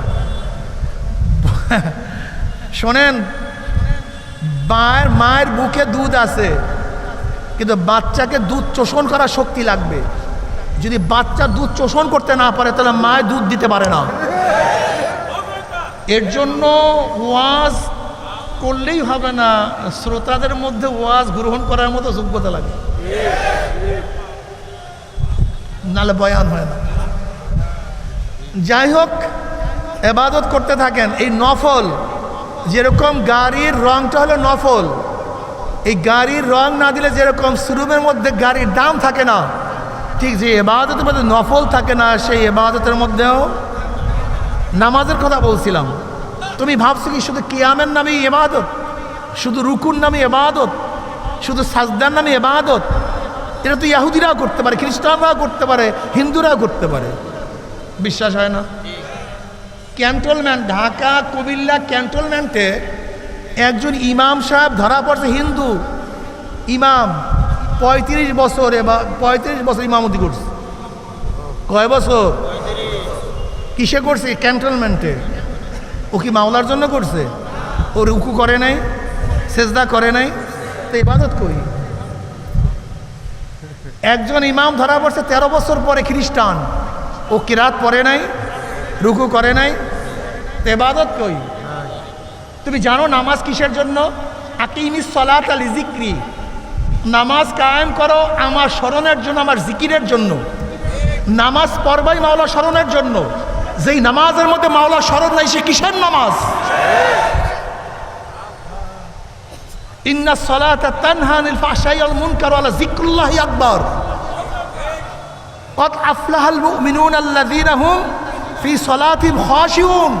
শোনেন, মায়ের বুকে দুধ আছে, কিন্তু বাচ্চাকে দুধ চোষণ করার শক্তি লাগবে। যদি বাচ্চা দুধ চোষণ করতে না পারে তাহলে মায়ের দুধ দিতে পারে না। এর জন্য ওয়াজ করলেই হবে না, শ্রোতাদের মধ্যে ওয়াজ গ্রহণ করার মতো যোগ্যতা লাগে, নাহলে বয়ান হয় না। যাই হোক, ইবাদত করতে থাকেন। এই নফল, যেরকম গাড়ির রংটা হলো নফল, এই গাড়ির রং না দিলে যেরকম শোরুমের মধ্যে গাড়ির দাম থাকে না, ঠিক যে ইবাদতের মধ্যে নফল থাকে না, সেই ইবাদতের মধ্যেও নামাজের কথা বলছিলাম। তুমি ভাবছো কি শুধু কিয়ামের নামে ইবাদত, শুধু রুকুর নামে ইবাদত, শুধু সাজদার নামে ইবাদত? এটা তো ইহুদিরাও করতে পারে, খ্রিস্টানরাও করতে পারে, হিন্দুরাও করতে পারে। বিশ্বাস হয় না? ক্যান্টনমেন্ট, ঢাকা কুমিল্লা ক্যান্টনমেন্টে একজন ইমাম সাহেব ধরা পড়ছে, হিন্দু ইমাম, 35 বছর ইমামতি করছে। কয় বছর? কিসে করছে? ক্যান্টনমেন্টে। ও কি মাওলার জন্য করছে? ও রুকু করে নাই, সেজদা করে নাই, তো ইবাদত করি। একজন ইমাম ধরা পড়ছে 13 বছর পরে, খ্রিস্টান, ও কিরাত পড়ে নাই, রুকু করে নাই, তো ইবাদত কই? তুমি জানো নামাজ কিসের জন্য? আকিমিস সালাতা লিযিকরি, নামাজ কায়েম করো আমার স্মরণের জন্য, আমার জিকিরের জন্য। নামাজ পড়বাই মাওলা স্মরণের জন্য। যেই নামাজের মধ্যে মাওলা স্মরণ নাই, সে কিসের নামাজ? ইন্নাস সালাতা তানহা আনিল ফাহশাই ওয়াল মুনকার ওয়া যিকরুল্লাহি আকবার। ক্বাদ আফলাহাল মুমিনুনা আল্লাযীনা হুম ফি সালাতিহিম খাশিউন।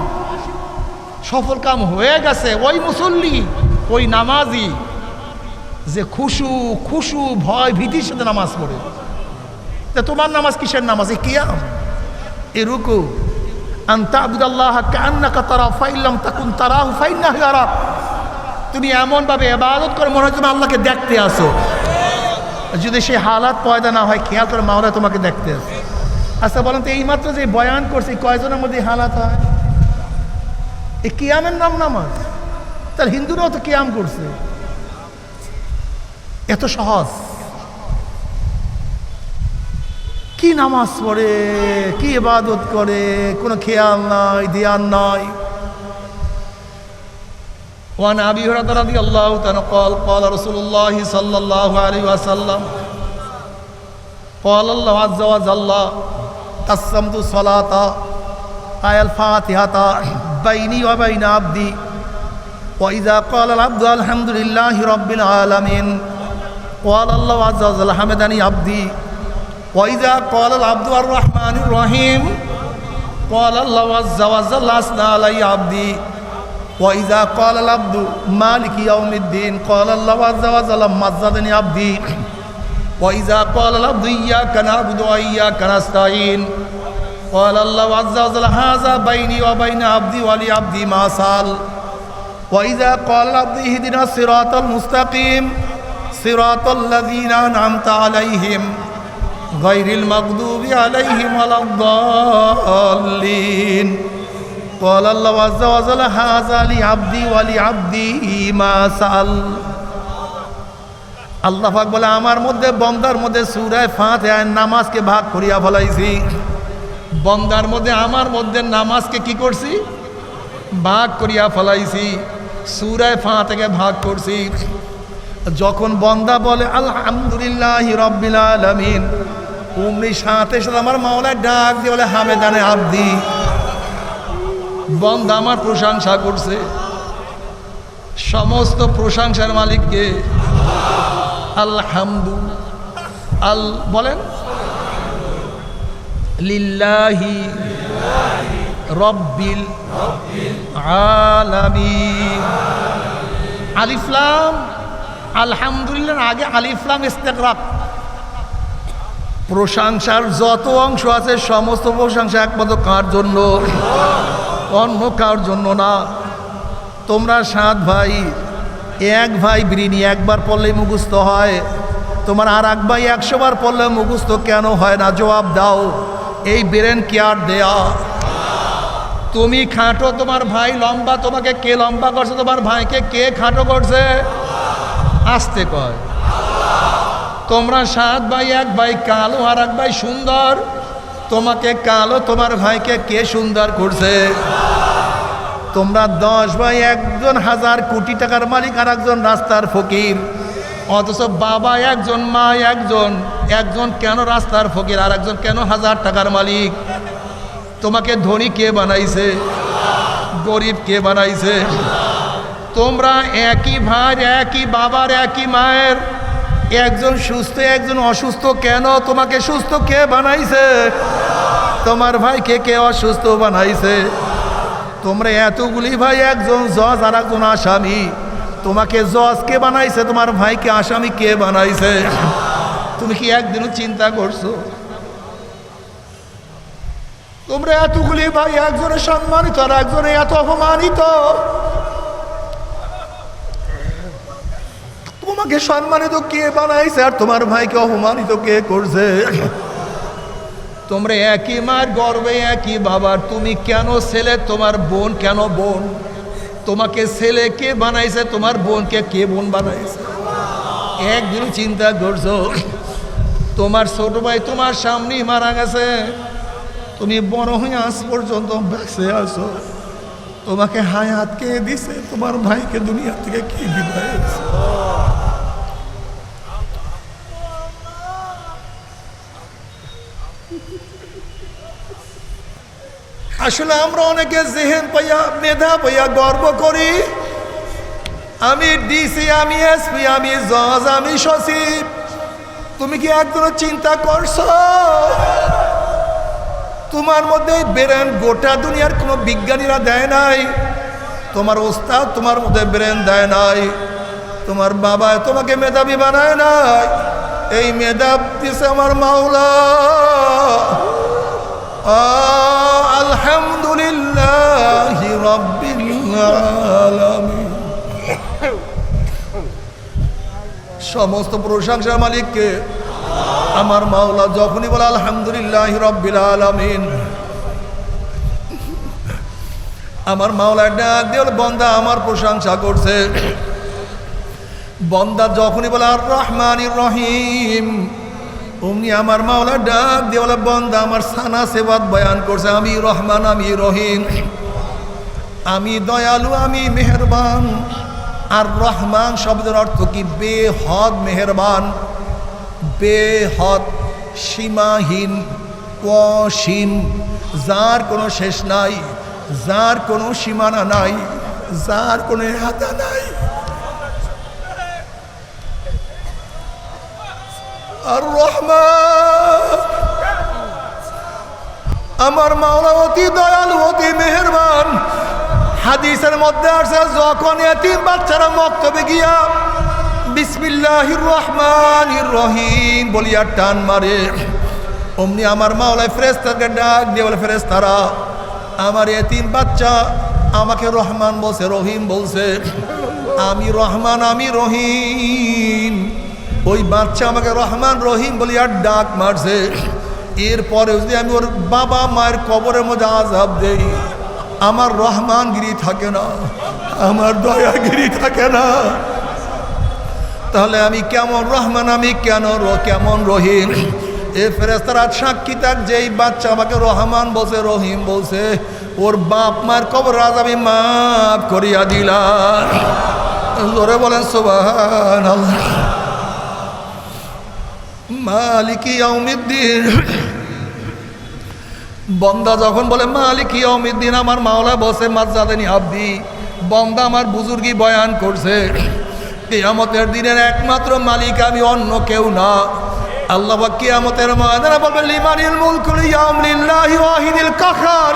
সফল কাম হয়ে গেছে ওই মুসল্লি, ওই নামাজি যে খুশু ভয় ভীতির সাথে নামাজ পড়ে। তা তোমার নামাজ কিসের নামাজ? এই কিয়াম, এই রুকু। আন তা'বুদাল্লাহা কাআন্নাকা তারাহু ফাইন লাম তাকুন তারাহু ফাইন্নাহু ইয়ারাক। তুমি এমনভাবে ইবাদত করে মনে হয় তুমি আল্লাহকে দেখতে আসো। যদি সেই হালাত পয়দা না হয়, খেয়াল করে মাওলা তোমাকে দেখতে আসে। আচ্ছা বলেন তো, এইমাত্র যে বয়ান করছি কয়জনের মধ্যে হালাত হয়? এই কিয়ামের নাম নামাজ। তার হিন্দুরাও তো কিয়াম করছে। এত সহজ। কি নামাজ পড়ে, কি ইবাদত করে, কোনো খেয়াল নাই, ধ্যান নাই। وعن أبي هريرة رضي الله تعالى قال قال رسول الله صلى الله عليه وسلم قال الله عز وجل قسمت الصلاة آية الفاتحة بيني وبين عبدي وإذا قال العبد الحمد لله رب العالمين قال الله عز وجل حمدني عبدي وإذا قال العبد الرحمن الرحيم قال الله عز وجل أثنى علي عبدي وإذا قال العبد مالك يوم الدين قال الله عز وجل مجدني عبدي وإذا قال العبد إياك نعبد وإياك نستعين قال الله عز وجل هذا بيني وبين عبدي ولعبدي ما سأل وإذا قال العبد اهدنا الصراط المستقيم صراط الذين أنعمت عليهم غير المغضوب عليهم ولا الضالين قال الله عز وجل هذا لعبدي ولعبدي ما سأل আল্লাহ পাক বলে আমার মধ্যে বন্দার মধ্যে সূরা ফাতিহার নামাজকে ভাগ করিয়া ফেলাইছি বন্দার মধ্যে আমার মধ্যে নামাজকে কি করছি ভাগ করিয়া ফেলাইছি সূরা ফাতিহাকে ভাগ করছি যখন বন্দা বলে আলহামদুলিল্লাহি রাব্বিল আলামিন অমনি সাথে সাথে আমার মাওলা ডাক দিয়ে বলে হামেদানে আব্দি বন্দা আমার প্রশংসা করছে সমস্ত প্রশংসার মালিককে আলহামদু আল বলেন লিল্লাহি রাব্বিল আলামিন আলিফ লাম আলহামদুলিল্লাহ আগে আলিফ লাম ইস্তিগরাক প্রশংসার যত অংশ আছে সমস্ত প্রশংসা একমাত্র কার জন্য অন্য কার জন্য না তোমরা 7 ভাই এক ভাই বিরিনি একবার পড়লেই মুখস্থ হয় তোমার আর এক ভাই 100 বার পড়লে মুখস্থ কেন হয় না জবাব দাও এই ব্রেন কি আর দেয়া তুমি খাটো তোমার ভাই লম্বা তোমাকে কে লম্বা করছে তোমার ভাইকে কে খাটো করছে আস্তে কয় তোমরা 7 ভাই এক ভাই কালো আর এক ভাই সুন্দর তোমাকে কালো তোমার ভাইকে কে সুন্দর করছে তোমরা 10 ভাই একজন 1000 কোটি টাকার মালিক আর একজন রাস্তার ফকির অথচ বাবা একজন মা একজন কেন রাস্তার ফকির আর একজন কেন 1000 টাকার মালিক তোমাকে ধনী কে বানাইছে গরিব কে বানাইছে তোমরা একই ভাই একই বাবার একই মায়ের একজন সুস্থ একজন অসুস্থ কেন তোমাকে সুস্থ কে বানাইছে তোমার ভাইকে কে অসুস্থ বানাইছে তোমরা এতগুলি ভাই একজন জজ আর একজন আসামি তোমাকে জজ কে বানাইছে তোমার ভাইকে আসামি কে বানাইছে তুমি কি একদিনও চিন্তা করছো তোমরা এতগুলি ভাই একজনে সম্মানিত আর একজনে এত অপমানিত তোমাকে সম্মানিত কে বানাইছে আর তোমার ভাইকে অপমানিত কে করছে তোমরা একই মার গর্বে একই বাবার তুমি কেন ছেলে তোমার বোন কেন বোন তোমাকে ছেলে কে বানাইছে তোমার বোনকে কে বোন বানাইছে একদিন চিন্তা করছো তোমার ছোট ভাই তোমার সামনেই মারা গেছে তুমি বড় হয়ে আজ পর্যন্ত বেঁচে আছো তোমাকে হায়াত কে দিছে তোমার ভাইকে দুনিয়া থেকে কে বিদায় দিছে আসলে আমরা অনেকে জেহেন পাইয়া মেধা পাইয়া গর্ব করি আমি ডিসি আমি এসপি আমি জজ আমি সচিব তুমি কি একদম চিন্তা করছো তোমার মধ্যে ব্রেন গোটা দুনিয়ার কোনো বিজ্ঞানীরা দেয় নাই তোমার ওস্তাদ তোমার মধ্যে ব্রেন দেয় নাই তোমার বাবা তোমাকে মেধাবী বানায় নাই এই মেধা দিছে আমার মাওলা আলহামদুলিল্লাহি রাব্বিল আলামিন সমস্ত প্রশংসার মালিককে আমার মাওলা যখনই বলে আলহামদুলিল্লাহি রাব্বিল আলামিন আমার মাওলা ডাক দিয়ে বলে বান্দা আমার প্রশংসা করছে বান্দা যখনই বলে আর রহমানির রহিম অমনি আমার মাওলা ডাক দিয়ে বলে বান্দা আমার সানা সেবাত বয়ান করছে আমি রহমান আমি রহিম আমি দয়ালু আমি মেহেরবান আর রহমান শব্দের অর্থ কি বেহদ মেহেরবান বেহদ সীমাহীন অসীম যার কোনো শেষ নাই যার কোনো সীমানা নাই যার কোনো হাতা নাই আর রহমান আমার মাওলা অতি দয়ালু অতি মেহেরবান হাদিসের মধ্যে আছে যখন এতিম বাচ্চারা মক্তবে গিয়া বিসমিল্লাহির রহমানির রহিম বলিয়া টান মারে অমনি আমার মাওলায় ফেরেশতাকে ডাক দিয়ে বলে ফেরেশতারা আমার এতিম বাচ্চা আমাকে রহমান বলছে রহিম বলছে আমি রহমান আমি রহিম ওই বাচ্চা আমাকে রহমান রহিম বলিয়া ডাক মারছে এরপরে যদি আমি ওর বাবা মায়ের কবরের মধ্যে আযাব দেই আমার রহমানগিরি থাকে না, আমার দয়াগিরি থাকে না, তাহলে আমি কেমন রহমান, আমি কেমন রহিম? এ ফেরেশতারা সাক্ষী থাক, যেই বাচ্চা আমাকে রহমান বলছে, রহিম বলছে, ওর বাপ মার কবর আযাব আমি মাফ করিয়া দিলাম। জোরে বলেন সুবহানাল্লাহ। মালিকি ইয়াউমিদ্দিন, বন্দা যখন বলে মালিকি ইয়াউমিদ্দিন, আমার মাওলা বসে মাজ্জাদানি আব্দি, বন্দা আমার বুজুর্গি বয়ান করছে কিয়ামতের দিনের একমাত্র মালিক আমি, অন্য কেউ না। আল্লাহ পাক কিয়ামতের ময়দানে বলবেন লিমানিল মুলকুল ইয়াউম লিল্লাহি ওয়াহিদিল কাহ্হার।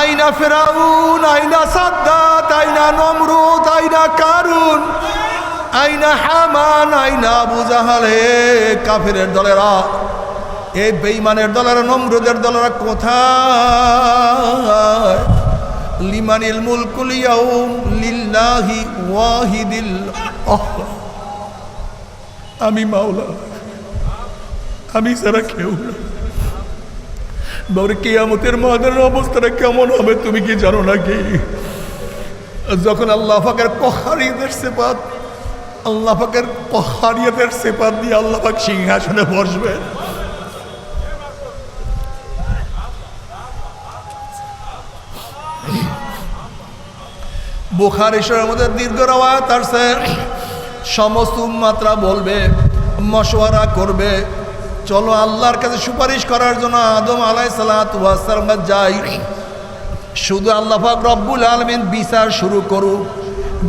আইনা ফিরাউন, আইনা সাদ্দাত, আইনা নমরুদ, আইনা কারুন, আইনা হামান, আইনা আবু জাহাল। হে কাফিরের দলেরা, এই বেঈমানের দলেরা, নমরুদের দলেরা কোথায়? লিমানিল মুলকুল ইয়াউম লিল্লাহি ওয়াহিদিল কাহ্হার। আমি মাওলা, আমি ছাড়া কেউ না। কিয়ামতের ময়দানের অবস্থাটা কেমন হবে তুমি কি জানো নাকি? যখন আল্লাহ পাকের কহারিয়তের সিফাত, আল্লাহ পাকের কহারিয়তের সিফাত দিয়ে আল্লাহ পাক সিংহাসনে বসবেন। বুখারী শরীফের মধ্যে দীর্ঘ রওয়ায়াত আছে, সমস্ত উম্মতরা বলবে, মশওয়ারা করবে, চলো আল্লাহর কাছে সুপারিশ করার জন্য আদম আলাইহিসসালাতু ওয়াস সালাম যাই। শুধু আল্লাহ পাক রব্বুল আলামিন বিচার শুরু করুক,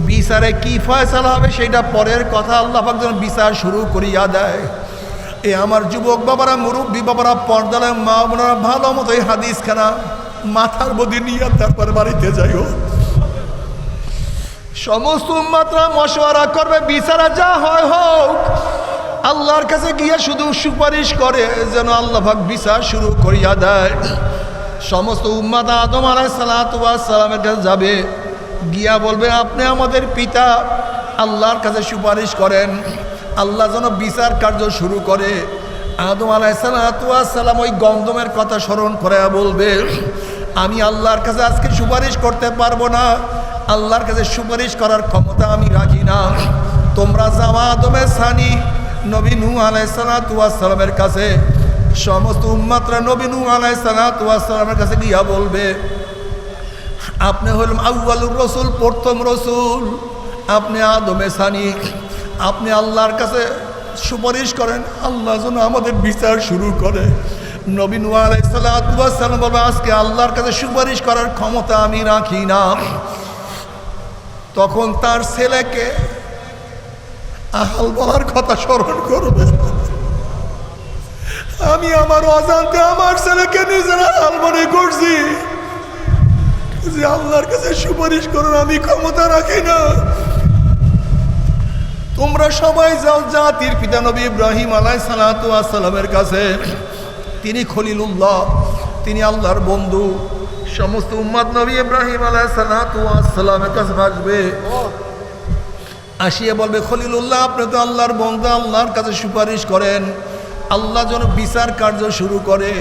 বিচারে কি ফয়সালা হবে সেটা পরের কথা, আল্লাহ পাক যেন বিচার শুরু করিয়া দেয়। এ আমার যুবক বাবারা, মুরব্বী বাবারা, পর্দালে মা বোনেরা, ভালো মতো এই হাদিসখানা মাথার মধ্যে নিয়ে তারপর বাড়িতে যাইও। সমস্ত উম্মতরা মশওয়ারা করবে, বিচারা যা হয় হোক, আল্লাহর কাছে গিয়ে শুধু সুপারিশ করে যেন আল্লাহ পাক বিচার শুরু করিয়া দেয়। সমস্ত উম্মত আদম আলাইহিসসালাতু ওয়াস সালামের কাছে যাবে, গিয়া বলবে আপনি আমাদের পিতা, আল্লাহর কাছে সুপারিশ করেন, আল্লাহ যেন বিচার কার্য শুরু করে। আদম আলাইহিসসালাতু ওয়াস সালাম ওই গন্ধমের কথা স্মরণ করে বলবে, আমি আল্লাহর কাছে আজকে সুপারিশ করতে পারবো না, আল্লাহর কাছে সুপারিশ করার ক্ষমতা আমি রাখি না। তোমরা যাওয়া আদমের সানি নবী নূহ আলাইহিসসালাতু ওয়াস সালামের কাছে। সমস্ত উম্মতরা নবী নূহ আলাইহিসসালাতু ওয়াস সালামের কাছে গিয়া বলবে, আপনি হলেন আউয়ালুর রাসূল, প্রথম রাসূল, আপনি আদমে সানি, আপনি আল্লাহর কাছে সুপারিশ করেন, আল্লাহ যেন আমাদের বিচার শুরু করে। নবী নূহ আলাইহিসসালাতু ওয়াস সালাম বলবে, আজকে আল্লাহর কাছে সুপারিশ করার ক্ষমতা আমি রাখি না। তখন তার ছেলেকে আহাল বলার কথা স্মরণ করবে, আমি আমার অজান্তে আমার ছেলেকে নিজের আহাল মনে করছি যে আল্লাহর কাছে সুপারিশ করুন, আমি ক্ষমতা রাখি না। তোমরা সবাই যাও জাতির পিতা নবী ইব্রাহিম আলাইহিসসালাতু ওয়াস সালামের কাছে। তিনি খলিলুল্লাহ, তিনি আল্লাহর বন্ধু। সমস্ত উম্মত নবী ইব্রাহিম আলাইহিসসালাতু ওয়াস সালামের কাছে আসবে, আসিয়া বলবে, খলিলুল্লাহ আপনি তো আল্লাহর বন্ধু, আল্লাহর কাছে সুপারিশ করেন, আল্লাহ যেন বিচার কার্য শুরু করে।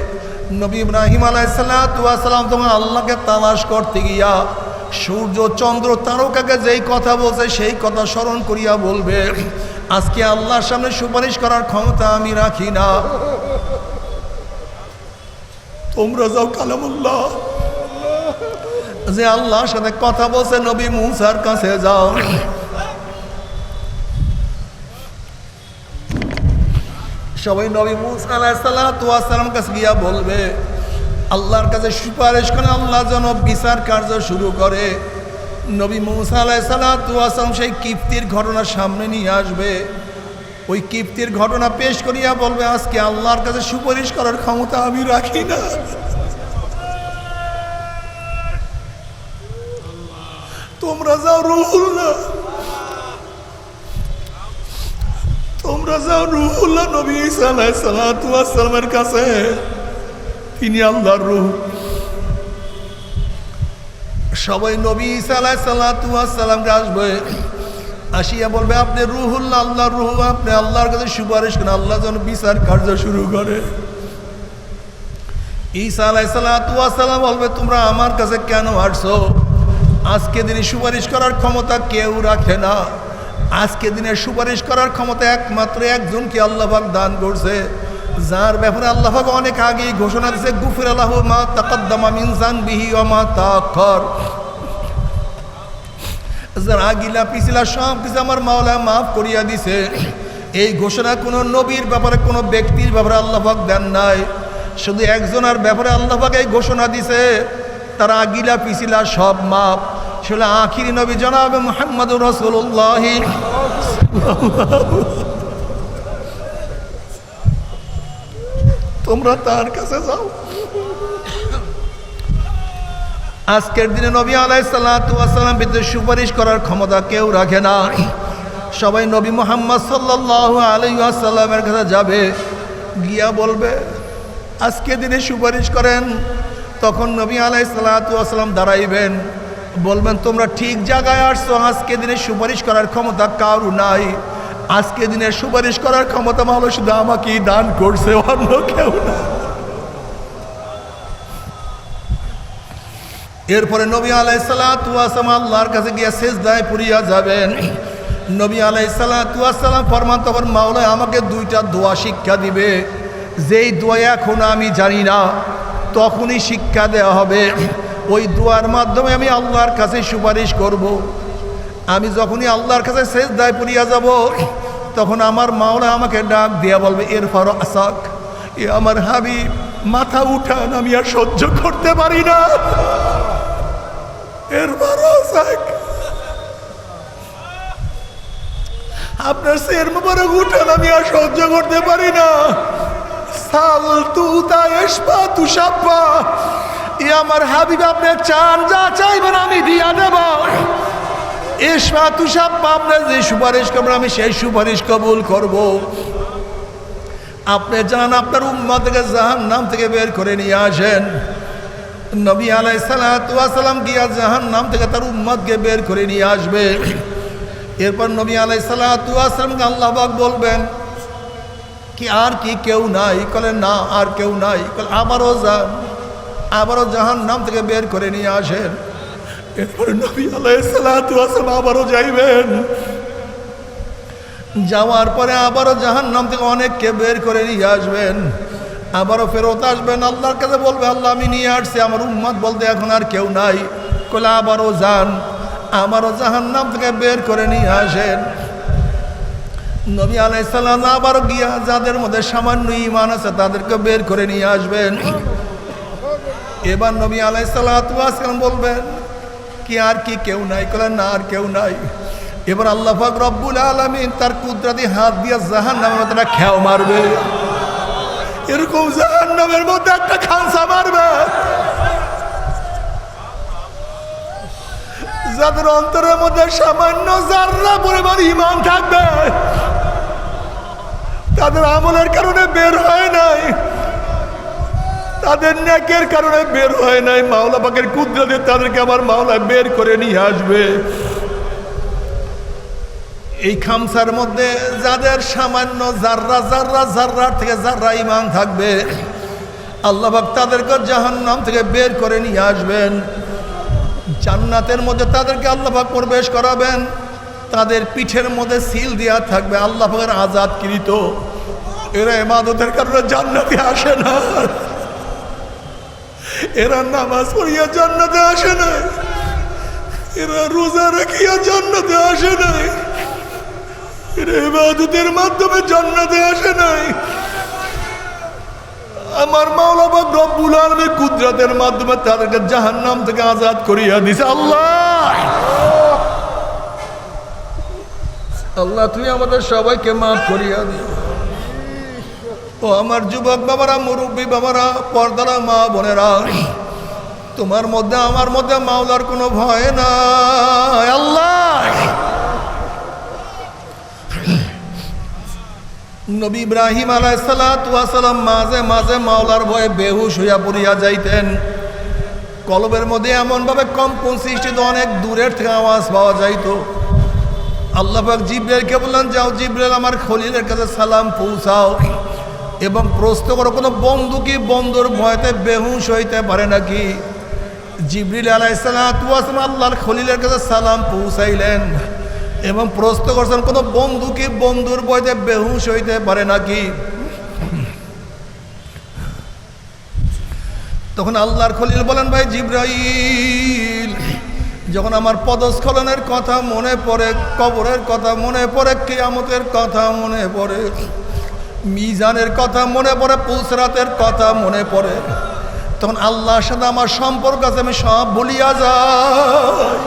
নবী ইব্রাহিম আলাইহিসসালাতু ওয়াস সালাম তখন আল্লাহকে তালাশ করতে গিয়া সূর্য চন্দ্র তারকাকে যেই কথা বলছে সেই কথা স্মরণ করিয়া বলবে, আজকে আল্লাহর সামনে সুপারিশ করার ক্ষমতা আমি রাখি না। তোমরা যাও কালামুল্লাহ, যে আল্লাহর সাথে কথা বলছে, নবী মুসার কাছে যাও। সবাই নবী মুসা আলাইহিসসালাতু ওয়াস সালাম কাছে গিয়া বলবে, আল্লাহর কাছে সুপারিশ করে আল্লাহ যেন বিচার কার্য শুরু করে। নবী মুসা আলাইহিসসালাতু ওয়াস সালাম সেই কিপ্তির ঘটনা সামনে নিয়ে আসবে, ওই কিপ্তির ঘটনা পেশ করিয়া বলবে, আজকে আল্লাহর কাছে সুপারিশ করার ক্ষমতা আমি রাখি না। তোমরা যাও রুহুল্লাহ, তোমরা যাও রুহুল্লাহ নবী ঈসা আলাইহিসসালাতু ওয়াস সালামের কাছে, তিনি আল্লাহর রূহ। সবাই নবী ঈসা আলাইহিসসালাতু ওয়াস সালামকে আসবে, আসিয়া বলবে, আপনি রুহুল্লাহ, আল্লাহর রূহ, আপনি আল্লাহর কাছে সুপারিশ করেন, আল্লাহ যেন বিচার কার্য শুরু করে। ঈসা আলাইহিস সালাম বলবে, তোমরা আমার কাছে কেন আসছো? আজকে দিনে সুপারিশ করার ক্ষমতা কেউ রাখে না। আজকে দিনে সুপারিশ করার ক্ষমতা একমাত্র একজনকে আল্লাহ পাক দান করছে, যার ব্যাপারে আল্লাহ পাক অনেক আগেই ঘোষণা দিয়েছে, গুফিরা লাহু মা তাকাদ্দামা মিন যানবিহি ওয়া মা তাআখার। যার আগিলা পিছিলা সব কিছু আমার মাওলা মাফ করিয়া দিছে। এই ঘোষণা কোনো নবীর ব্যাপারে, কোনো ব্যক্তির ব্যাপারে আল্লাহ পাক দেন নাই, শুধু একজনের ব্যাপারে আল্লাহ পাক এই ঘোষণা দিছে, তার আগিলা পিছিলা সব মাফ। আসলে আখিরি নবী জনাবে মুহাম্মদুর রাসূলুল্লাহ। তোমরা তার কাছে যাও। আজকের দিনে নবী আলাইহিস সালাতু ওয়াস সালাম বিরুদ্ধে সুপারিশ করার ক্ষমতা কেউ রাখে না। সবাই নবী মুহাম্মদ সাল্লাল্লাহু আলাইহি ওয়াসাল্লামের কাছে যাবে, গিয়া বলবে আজকে দিনে সুপারিশ করেন। তখন নবী আলাইহিস সালাতু ওয়াস সালাম দাঁড়াইবেন, বলবেন তোমরা ঠিক জায়গায় আসছো। আজকে দিনে সুপারিশ করার ক্ষমতা কারো নাই। আজকে দিনে সুপারিশ করার ক্ষমতা মাওলা শুধু আমাকেই দান করছে, অন্য কেউ না। এরপরে নবী আলাইহিস সালাতু ওয়াস সালাম আল্লাহর কাছে গিয়ে সিজদায় পড়িয়া যাবেন। নবী আলাইহিস সালাতু ওয়াস সালাম ফরমান, তখন মাওলা আমাকে দুইটা দোয়া শিক্ষা দিবে, যেই দোয়া এখন আমি জানি না, তখনই শিক্ষা দেওয়া হবে। ওই দোয়ার মাধ্যমে আমি আল্লাহর কাছে সুপারিশ করব। আমি যখনই আল্লাহর কাছে সিজদায় পড়িয়া যাব, তখন আমার মাওলা আমাকে ডাক দিয়া বলবে, ইরফা আসাক, এ আমার হাবিব মাথা উঠান, আমি আর সহ্য করতে পারি না। আপনার সের মোবারক উঠান, আমি আর সহ্য করতে পারি না। সাল তুতা ইশফা তুশাফা, এ আমার হাবিব আপনি চান যা চাইবেন আমি দিয়া দেব। ইশফা তুশাফা, আপনার যে সুপারিশ করবেন আমি সেই সুপারিশ কবুল করব। আপনি জান আপনার উম্মতকে জাহান্নাম থেকে বের করে নিয়ে আসেন। নবী আলাইহিস সালাতু ওয়াস সালাম গিয়া জাহান্নাম থেকে তার উম্মতকে বের করে নিয়ে আসবে। এরপর নবী আলাইহিস সালাতু ওয়াস সালামকে আল্লাহ পাক বলবেন কি আর কি কেউ নাই? বলে না, আর কেউ নাই। বলে আবারও যান, আবারও জাহান্নাম থেকে বের করে নিয়ে আসেন। এরপর নবী আলাইহিস সালাতু ওয়াস সালাম আবারও যাইবেন। যাওয়ার পরে আবারও জাহান্নাম থেকে অনেককে বের করে নিয়ে আসবেন। আবারও ফেরত আসবেন, আল্লাহর কাছে বলবে আল্লাহ আমি নিয়ে আসছি, আমার উম্মত বলতে এখন আর কেউ নাই। কলে আবারও যান, আবারও জাহান্নাম থেকে বের করে নিয়ে আসেন। নবী আলাইহিস সালাম আবারও গিয়া যাদের মধ্যে সামান্য ঈমান আছে তাদেরকে বের করে নিয়ে আসবেন। এবার নবী আলাইহিস সালাতু ওয়াস সালাম বলবেন কি আর কি কেউ নাই? কলে না, আর কেউ নাই। এবার আল্লাহ পাক রব্বুল আলামিন তার কুদরতি হাত দিয়ে জাহান্নামের মধ্যে একটা খেও মারবে, এরকম জাহান্নামের মধ্যে একটা খাঁচা মারবে। যাদের অন্তরের মধ্যে সামান্য যাররা পরিমাণ ঈমান থাকবে, তাদের আমলের কারণে বের হয় নাই, তাদের নেকের কারণে বের হয় নাই, মাওলা পাকের কুদরতে তাদেরকে আমার মাওলা বের করে নিয়ে আসবে। এই খামসার মধ্যে যাদের সামান্য যাররা যাররা যাররার থেকে যাররা ঈমান থাকবে, আল্লাহ পাক তাদেরকে জাহান্নাম থেকে বের করে নিয়ে আসবেন। জান্নাতের মধ্যে তাদেরকে আল্লাহ পাক প্রবেশ করাবেন। তাদের পিঠের মধ্যে সিল দেওয়া থাকবে আল্লাহ পাকের আজাদকৃত। এরা ইবাদতের কারণে জান্নাতে আসে না, এরা নামাজ পড়িয়া জান্নাতে আসে না, এরা রোজা রাখিয়া জান্নাতে আসে নাই, এরা ইবাদতের মাধ্যমে জান্নাতে আসে নাই। আমার মাওলা পাক রব্বুল আলামিন কুদরতের মাধ্যমে তাদেরকে জাহান্নাম থেকে আজাদ করিয়া দিছে। আল্লাহ আল্লাহ তুমি আমাদের সবাইকে মাফ করিয়া দিও। ও আমার যুবক বাবারা, মুরব্বী বাবারা, পর্দারা মা বোনেরা, তোমার মধ্যে আমার মধ্যে মাওলার কোনো ভয় নাই। আল্লাহ নবী ইব্রাহিম আলাইহিস সালাতু ওয়াস সালাম মাঝে মাঝে মাওলার ভয়ে বেহুশ হইয়া পড়িয়া যাইতেন। কলবের মধ্যে এমনভাবে কম্পন সৃষ্টিত, অনেক দূরের থেকে আওয়াজ পাওয়া যাইত। আল্লাহ পাক জিবরাইলকে বললেন, যাও জিবরাইল আমার খলিলের কাছে সালাম পৌঁছাও। এবং প্রশ্ন করো কোনো বন্ধু কি বন্ধুর ভয়তে বেহুশ হইতে পারে নাকি? জিবরিল আলাইহিস সালাতু ওয়াস সালাম আল্লাহর খলিলের কাছে সালাম পৌঁছাইলেন এবং প্রশ্ন করছেন কোনো বন্ধু কি বন্ধুর ভয়তে বেহুশ হইতে পারে নাকি? তখন আল্লাহর খলিল বলেন, ভাই জিবরাইল, যখন আমার পদস্খলনের কথা মনে পড়ে, কবরের কথা মনে পড়ে, কিয়ামতের কথা মনে পড়ে, মিজানের কথা মনে পড়ে, পুসরাতের কথা মনে পড়ে, তখন আল্লাহর সাথে আমার সম্পর্ক আছে, আমি সব ভুলিয়া যাই।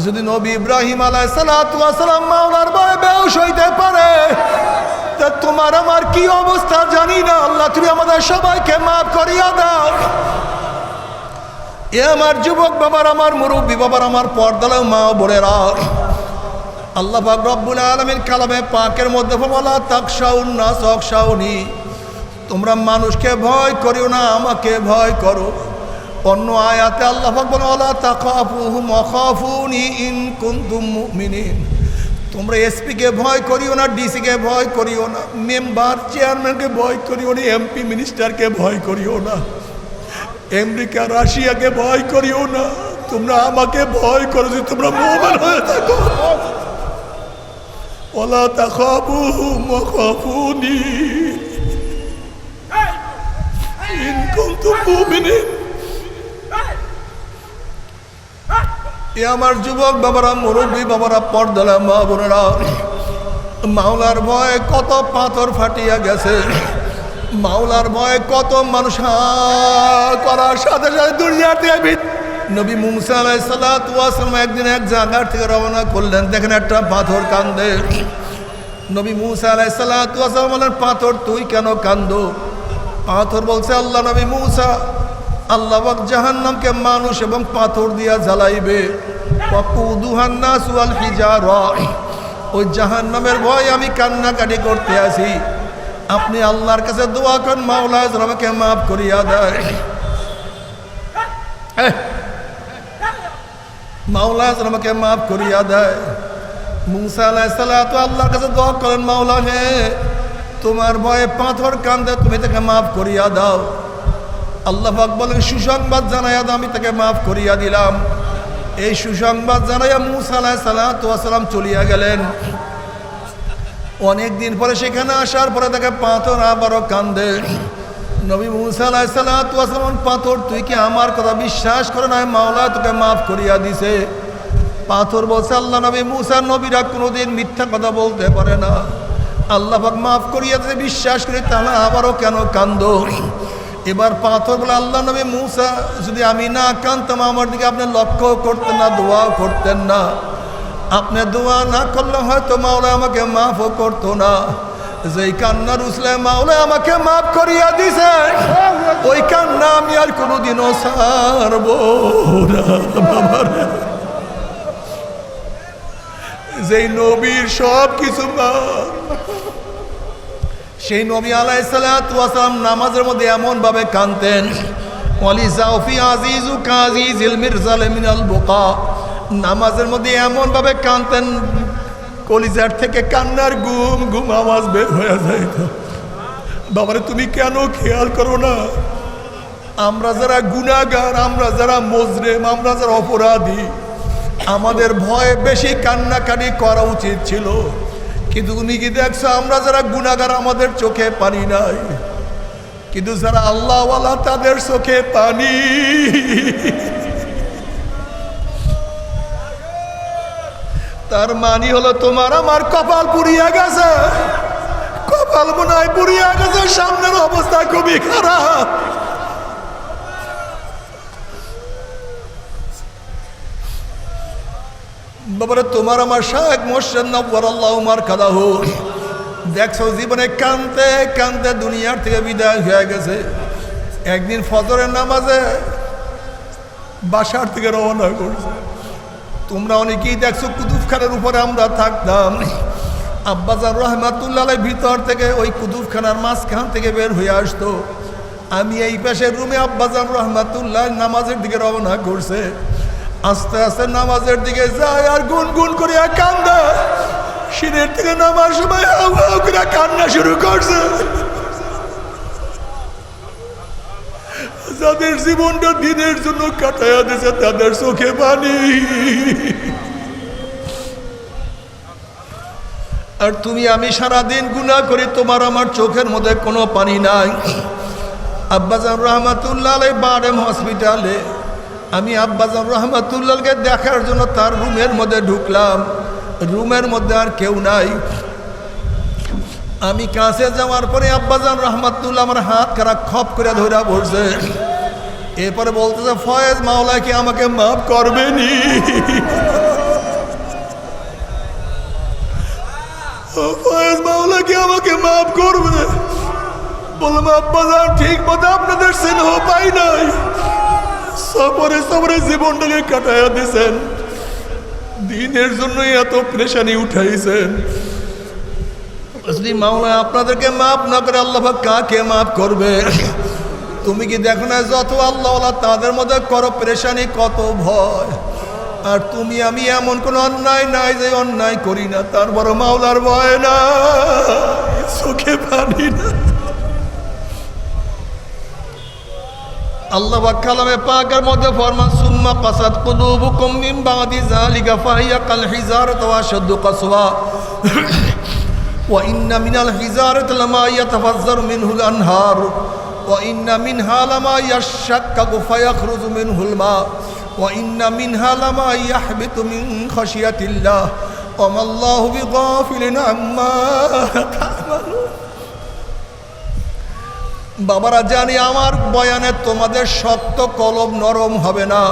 যদি নবী ইব্রাহিম আলাইহিস সালাতু ওয়াস সালাম মাওলার ভয়ে বেহুশ হইতে পারে, তা তোমার আমার কি অবস্থা জানি না। আল্লাহ তুমি আমাদের সবাইকে মাফ করিয়া দাও। এ আমার যুবক বাবার, আমার মুরব্বী বাবার, আমার পর্দার মা বোনেরা, আল্লাহ পাক রব্বুল আলামিন কালামে পাকের মধ্যে বলা, তাকশাউন নাস ওয়াখশাউনি, তোমরা মানুষকে ভয় করিও না, আমাকে ভয় করো। অন্য আয়াতে আল্লাহ পাক বলেন, ওয়ালা তাখাফুহুম ওয়াখাফুনি ইন কুনতুম মুমিনিন, তোমরা এসপিকে ভয় করিও না, ডিসিকে ভয় করিও না, মেম্বার চেয়ারম্যানকে ভয় করিও না, এমপি মিনিস্টারকে ভয় করিও না, আমেরিকা রাশিয়াকে ভয় করিও না, তোমরা আমাকে ভয় করো যদি তোমরা মুমিন হয়ে থাকো। ওয়ালা তাখাফুহুম ওয়াখাফুনি ইন কুনতুম মুমিনিন। এ আমার যুবক বাবারা, মুরব্বী বাবারা, পর্দালা মা বোনেরা, মাওলার ভয়ে কত পাথর ফাটিয়া গেছে, মাওলার ভয়ে কত মানুষ করার সাথে সাথে দুনিয়া থেকে। নবী মুসা আলাইহিস সালাতু ওয়াস সালাম একদিন এক জায়গা থেকে রওনা করলেন, দেখেন একটা পাথর কান্দে। নবী মুসা আলাইহিস সালাতু ওয়াস সালাম বলেন, পাথর তুই কেন কান্দো? পাথর বলছে, আল্লাহ নবী মুসা, আল্লাহ পাক জাহান্নামকে মানুষ এবং পাথর দিয়া জ্বালাইবে, ওয়াকুদুহান নাস ওয়াল হিজারা, ওই জাহান্নামের ভয় আমি কান্নাকাটি করতে আছি। আপনি আল্লাহর কাছে দোয়া করেন, মাওলা যেন আমাকে মাফ করিয়া দেয়, মাওলা যেন আমাকে মাফ করিয়া দেয়। মুসা আলাইহিস সালাতু আল্লাহর কাছে দোয়া করেন, মাওলা হে, তোমার ভয়ে পাথর কান্দে, তুমি তাকে মাফ করিয়া দাও। আল্লাহ পাক বলেন, সুসংবাদ জানাইয়া দাও, আমি তাকে মাফ করিয়া দিলাম। এই সুসংবাদ জানাইয়া মুসা আলাইহিস সালাতু ওয়াস সালাম চলিয়া গেলেন। অনেক দিন পরে সেখানে আসার পরে তাকে পাথর আবারও কান্দে। নবী মুসা আলাইহিস সালাতু ওয়াস সালাম, পাথর তুই কি আমার কথা বিশ্বাস করে না? মাওলা তোকে মাফ করিয়া দিছে। পাথর বলছে, আল্লাহ নবী মুসা, নবীরা কোনোদিন মিথ্যা কথা বলতে পারে না, আল্লাহ পাক মাফ করিয়া দিতে বিশ্বাস করি, তাহলে আবারও কেন কান্দো? এবার পাথর বলে, আল্লাহ নবী মুসা, যদি আমি না কান্দতাম আমার দিকে আপনি লক্ষ্য করতেন না, দোয়া করতেন না, আপনি দোয়া না করলে হয়তো মাওলা আমাকে মাফও করতো না। যেই কান্নার উসলে মাওলা আমাকে মাফ করিয়া দিছে, ওই কান্না আমি আর কোনোদিনও ছাড়বো না। বাবার যেই নবীর সব কিছু সেই নবী আলাইহিস সালাতু ওয়াস সালাম নামাজের মধ্যে এমন ভাবে কাঁদতেন, ওয়ালিসাউফি আজিজু কাজিজিল মিরজাল মিনাল বুকা, নামাজের মধ্যে এমন ভাবে কাঁদতেন কলিজার থেকে কান্নার গুম গুম আওয়াজ বের হয়ে যাইত। বাবারে তুমি কেন খেয়াল করো না? আমরা যারা গুনাহগার, আমরা যারা মুজরিম, আমরা যারা অপরাধী, আমাদের ভয়ে বেশি কান্নাকাটি করা উচিত ছিল। কিন্তু তুমি কি দেখছো, আমরা যারা গুনাহগার আমাদের চোখে পানি নাই, কিন্তু যারা আল্লাহওয়ালা তাদের চোখে পানি। তার মানে হলো তোমার আমার কপাল পুড়িয়া গেছে, কপাল মনে হয় পুড়িয়া গেছে, সামনের অবস্থা খুবই খারাপ। বাবারে তোমার আমার শায়েখ মোর্শেদ নওয়ারাল্লাহু মারকাদাহু দেখছো জীবনে কানতে কানতে দুনিয়ার থেকে বিদায় হয়ে গেছে। একদিন ফজরের নামাজে বাসার থেকে রওনা করছে। তোমরা অনেকেই দেখছো কুতুবখানার উপরে আমরা থাকতাম, আব্বাজান রহমাতুল্লাহ আলাইহি ভিতর থেকে ওই কুতুবখানার মাঝখান থেকে বের হয়ে আসতো। আমি এই পাশের রুমে, আব্বাজান রহমাতুল্লাহ নামাজের দিকে রওনা করছে। আস্তে আস্তে নামাজের দিকে যায় আর গুনগুন করিয়া কান্দে। সিনের থেকে নামার সময় হাউ হাউ করে কান্না শুরু করছে। যাদের জীবনটা দিনের জন্য কাটায়া দিয়েছে তাদের চোখে পানি। আর তুমি আমি সারাদিন গুনাহ করি, তোমার আমার চোখের মধ্যে কোনো পানি নাই। আব্বাজান রহমাতুল্লাহ আলাইহি বারেম হসপিটালে আমি আব্বাজান রহমাতুল্লাহকে দেখার জন্য তার রুমের মধ্যে ঢুকলাম। রুমের মধ্যে আর কেউ নাই। আমি কাছে যাওয়ার পরে আব্বাজান রহমাতুল্লাহ আমার হাত খারাপ খপ করে ধরা পড়ছে। এরপরে বলতেছে, ফয়েজ মাওলা কি আমাকে মাফ করবেনি? ফয়েজ মাওলা কি আমাকে মাফ করবে? বললাম, আব্বাজান ঠিক মতো আপনাদের স্নেহ পাই নাই, সবরে সবরে জীবনটাকে কাটাইয়া দিয়েছেন, দিনের জন্য এত পেরেশানি উঠাইছেন। যদি মাওলা আপনাদেরকে মাফ না করে আল্লাহ কাকে মাফ করবে? তুমি কি দেখো না যত আল্লাহ তাদের মধ্যে করো পেরেশানি, কত ভয়। আর তুমি আমি এমন কোন অন্যায় নাই যে অন্যায় করি না, তার বড় মাওলার ভয় না, চোখে পানি না। আল্লাহ কালামে পাকের মধ্যে ফরমান, সুম্মা কাসাত কুলুবুকুম মিন বাদি যালিকা ফাহিয়া কাল হিজারাতি ওয়া আশাদ্দু কাসওয়া ওয়া ইন্না মিনাল হিজারাতি লামা ইয়াতাফাজ্জারু মিনহুল আনহার ওয়া ইন্না মিনহা লামা ইয়াশাক্কাকু ফায়াখরুজু মিনহুল মা ওয়া ইন্না মিনহা লামা ইয়াহবিতু মিন খাশিয়াতিল্লাহ ওয়া মাল্লাহু বিগাফিলিন আম্মা তা'মালুন। বাবারা, জানি আমার বয়ানে তোমাদের শক্ত কলব নরম হবে না।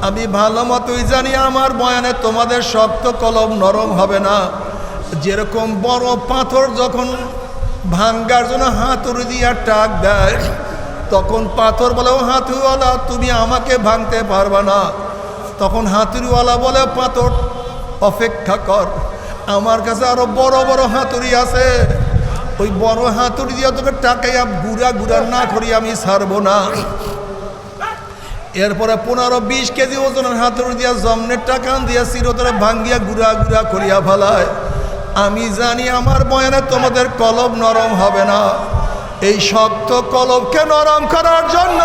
আমি ভালো মতোই জানি আমার বয়ানে তোমাদের শক্ত কলব নরম হবে না। যেরকম বড় পাথর যখন ভাঙ্গার জন্য হাতুড়ি দিয়ে টাক দেয়, তখন পাথর বলে, হাতুড়িওয়ালা তুমি আমাকে ভাঙতে পারবা না। তখন হাতুড়িওয়ালা বলে, পাথর অপেক্ষা কর, আমার কাছে আরো বড় বড় হাতুড়ি আছে, ওই বড় হাতুড়ি দিয়ে তোকে টাকাইয়া গুড়া গুড়া না করি আমি ছাড়বো না। এরপরে 15-20 কেজি ওজনের হাতুড়ি দিয়া জমনের টাকা দিয়া চিরতরে ভাঙ্গিয়া গুড়া গুড়া করিয়া ফেলায়। আমি জানি আমার বয়ানে তোমাদের কলব নরম হবে না। এই শক্ত কলবকে নরম করার জন্য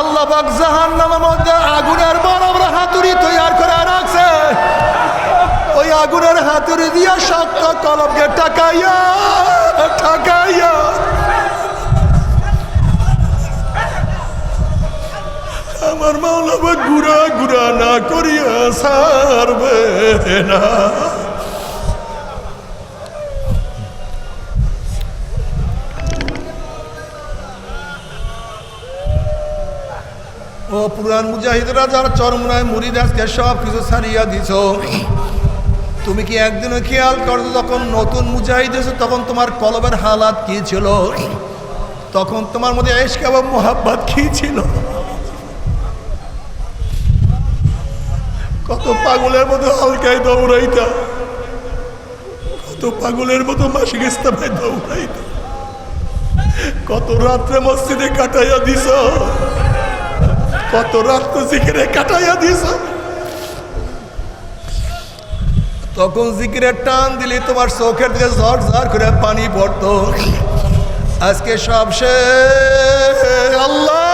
আল্লাহ পাক জাহান্নামের মধ্যে আগুনের বড় বড় হাতুড়ি তৈরি করে রাখছে। ওই আগুনের হাতুড়ি দিয়া শক্ত কলবকে টাকাইয়া টাকাইয়া আমার মাওলা গুড়া গুড়া না করিয়া ছাড়বে না। ও পুরান মুজাহিদরা, যারা চরমনায় মুরিদ আজকে সব কিছু ছাড়িয়া দিছ, তুমি কি একদিনও খেয়াল করছো যখন নতুন মুজাহিদ এসে তখন তোমার কলবের হালাত কি ছিল? তখন তোমার মধ্যে ইশক এবং মোহাব্বত কি ছিল? কত পাগলের মতো হালকায় দৌড়াইতা, কত পাগলের মতো মাসিক ইস্তেমায় দৌড়াইতা, কত রাত্রে মসজিদে কাটাইয়া দিছ, কত রাত্রে জিকিরে কাটাইয়া দিছ। তখন জিকিরের টান দিলে তোমার চোখের দিকে ঝড় ঝড় করে পানি পড়তো। আজকে সব শেষ। আল্লাহ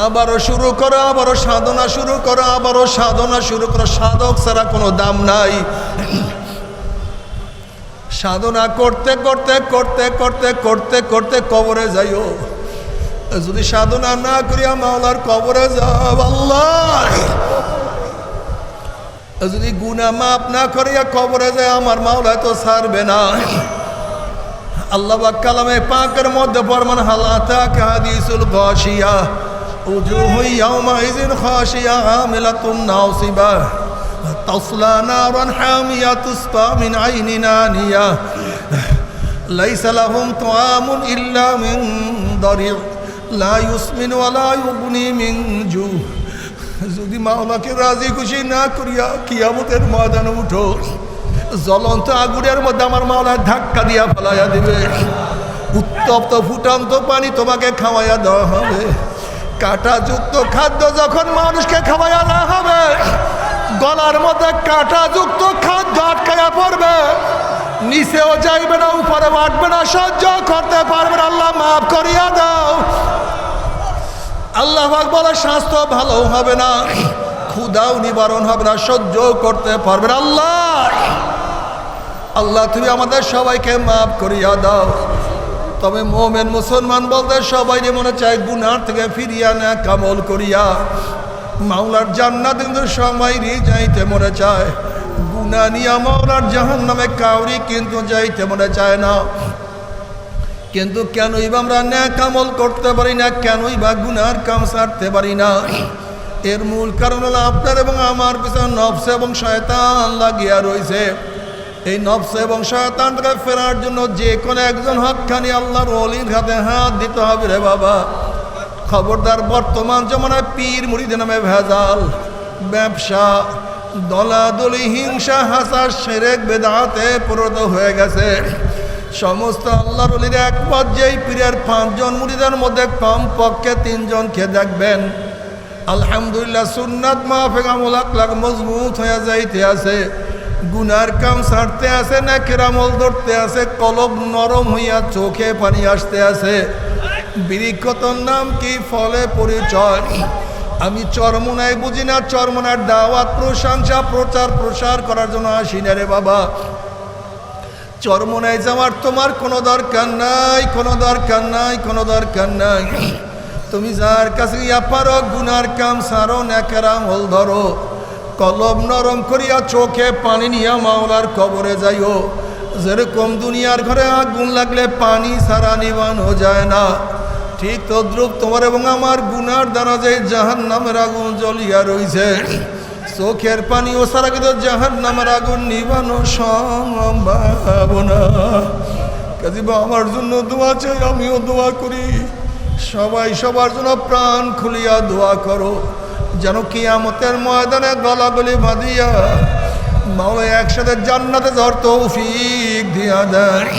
আবারও শুরু করো, আবারও সাধনা শুরু করো, আবারও সাধনা শুরু করো। সাধক ছাড়া কোনো দাম নাই। সাধনা করতে করতে করতে করতে করতে করতে কবরে যাইও। যদি সাধনা না করিয়া মাওলার কবরে যাও, আল্লাহ যদি গুনাহ মাফ না করিয়া কবরে যায় আমার মাওলা তো ছাড়বে না। আল্লাহ পাক কালামে পাকের মধ্যে ফরমান, হাল আতাকা হাদিসুল গাশিয়া উজুহু ইয়াওমাইযিন খাশিয়া আমিলাতুন নাসিবা তাসলা নারান হামিয়া তুসকা মিন আইনিন আনিয়া লাইসা লাহুম তুআমুন ইল্লা মিন দারি' লা ইউসমিন ওয়া লা ইউগনি মিন জু। যদি মাওলাকে রাজি খুশি না করিয়া কিয়ামতের ময়দানে উঠো, জ্বলন্ত আগুনের মধ্যে আমার মাওলা ধাক্কা দিয়া ফেলাইয়া দিবে। উত্তপ্ত ফুটান্ত পানি তোমাকে খাওয়াইয়া দেওয়া হবে। কাঁটাযুক্ত খাদ্য যখন মানুষকে খাওয়াইয়া দেওয়া হবে, গলার মধ্যে কাঁটাযুক্ত খাদ্য আটকাইয়া পড়বে, নিচেও যাইবে না, উপরে বাঁটবে না, সহ্য করতে পারবে না। আল্লাহ মাফ করিয়া দাও। আল্লাহ পাক বলে স্বাস্থ্য ভালো হবে না, ক্ষুধাও নিবারণ হবে না, সহ্য করতে পারবে না। আল্লাহ তুমি আমাদের সবাইকে মাফ করিয়া দাও। তবে মোমেন মুসলমান বলতে সবাই মনে চায় গুনার থেকে ফিরিয়া না কামল করিয়া মাওলার জান্নাত কিন্তু সবাই যাইতে মনে চায়। গুনা নিয়া মাওলার জাহান্নামে কাউরি কিন্তু যাইতে মনে চায় না। কিন্তু কেনই বা আমরা ন্যাক আমল করতে পারি না, কেনই বা গুনার কাম ছাড়তে পারি না? এর মূল কারণ হলো আপনার এবং আমার পিছনে নফস এবং শয়তান লাগিয়া রয়েছে। এই নফস এবং শয়তানকে ফেরার জন্য যে কোনো একজন হক্কানি আল্লাহর ওলির হাতে হাত দিতে হবে রে বাবা। খবরদার, বর্তমান জমানায় পীর মুরিদের নামে ভেজাল, ব্যবসা, দলাদলি, হিংসা, হাসার, শিরক, বেদাতে পরিণত হয়ে গেছে। সমস্ত আল্লাহর ওলির এক পর্যায়ে পীরের 5 জন মুরিদের মধ্যে কমপক্ষে 3 জনকে দেখবেন আলহামদুলিল্লাহ সুন্নাত মাফিক আমল আকলাক মজবুত হয়ে যাইতে আছে, গুনার কাম ছাড়তে আছে, নেকের আমল ধরতে আছে, কলব নরম হইয়া চোখে পানি আসতে আছে। বিরিক্ষতর নাম কি, ফলে পরিচয়। আমি চরমনায় বুঝি না, চরমনার দাওয়াত, প্রশংসা, প্রচার প্রসার করার জন্য আসি না রে বাবা। চরমনায় যাওয়ার তোমার কোনো দরকার নাই, কোনো দরকার নাই, কোনো দরকার নাই। তুমি যার কাছে ইয়া পারো, গুনার কাম সারো, নেকের আমল ধরো, কলব নরম করিয়া চোখে পানি নিয়া মাওলার কবরে যাইও। যেরকম দুনিয়ার ঘরে আগুন লাগলে পানি ছাড়া নিবানো যায় না, ঠিক তদ্রুপ তোমার এবং আমার গুনার দ্বারা যে জাহান্নামের আগুন জ্বলিয়া রইছে, চোখের পানি ও সারা কিন্তু জাহান্নামের আগুন নিবানো সম্ভব না। কাজী আমার জন্য দোয়া চাই, আমিও দোয়া করি। সবাই সবার জন্য প্রাণ খুলিয়া দোয়া করো, যেন কিয়ামতের ময়দানে গলাগলি বাঁধিয়া মাওলা একসাথে জান্নাতে যাওয়ার তৌফিক দিয়া দেয়।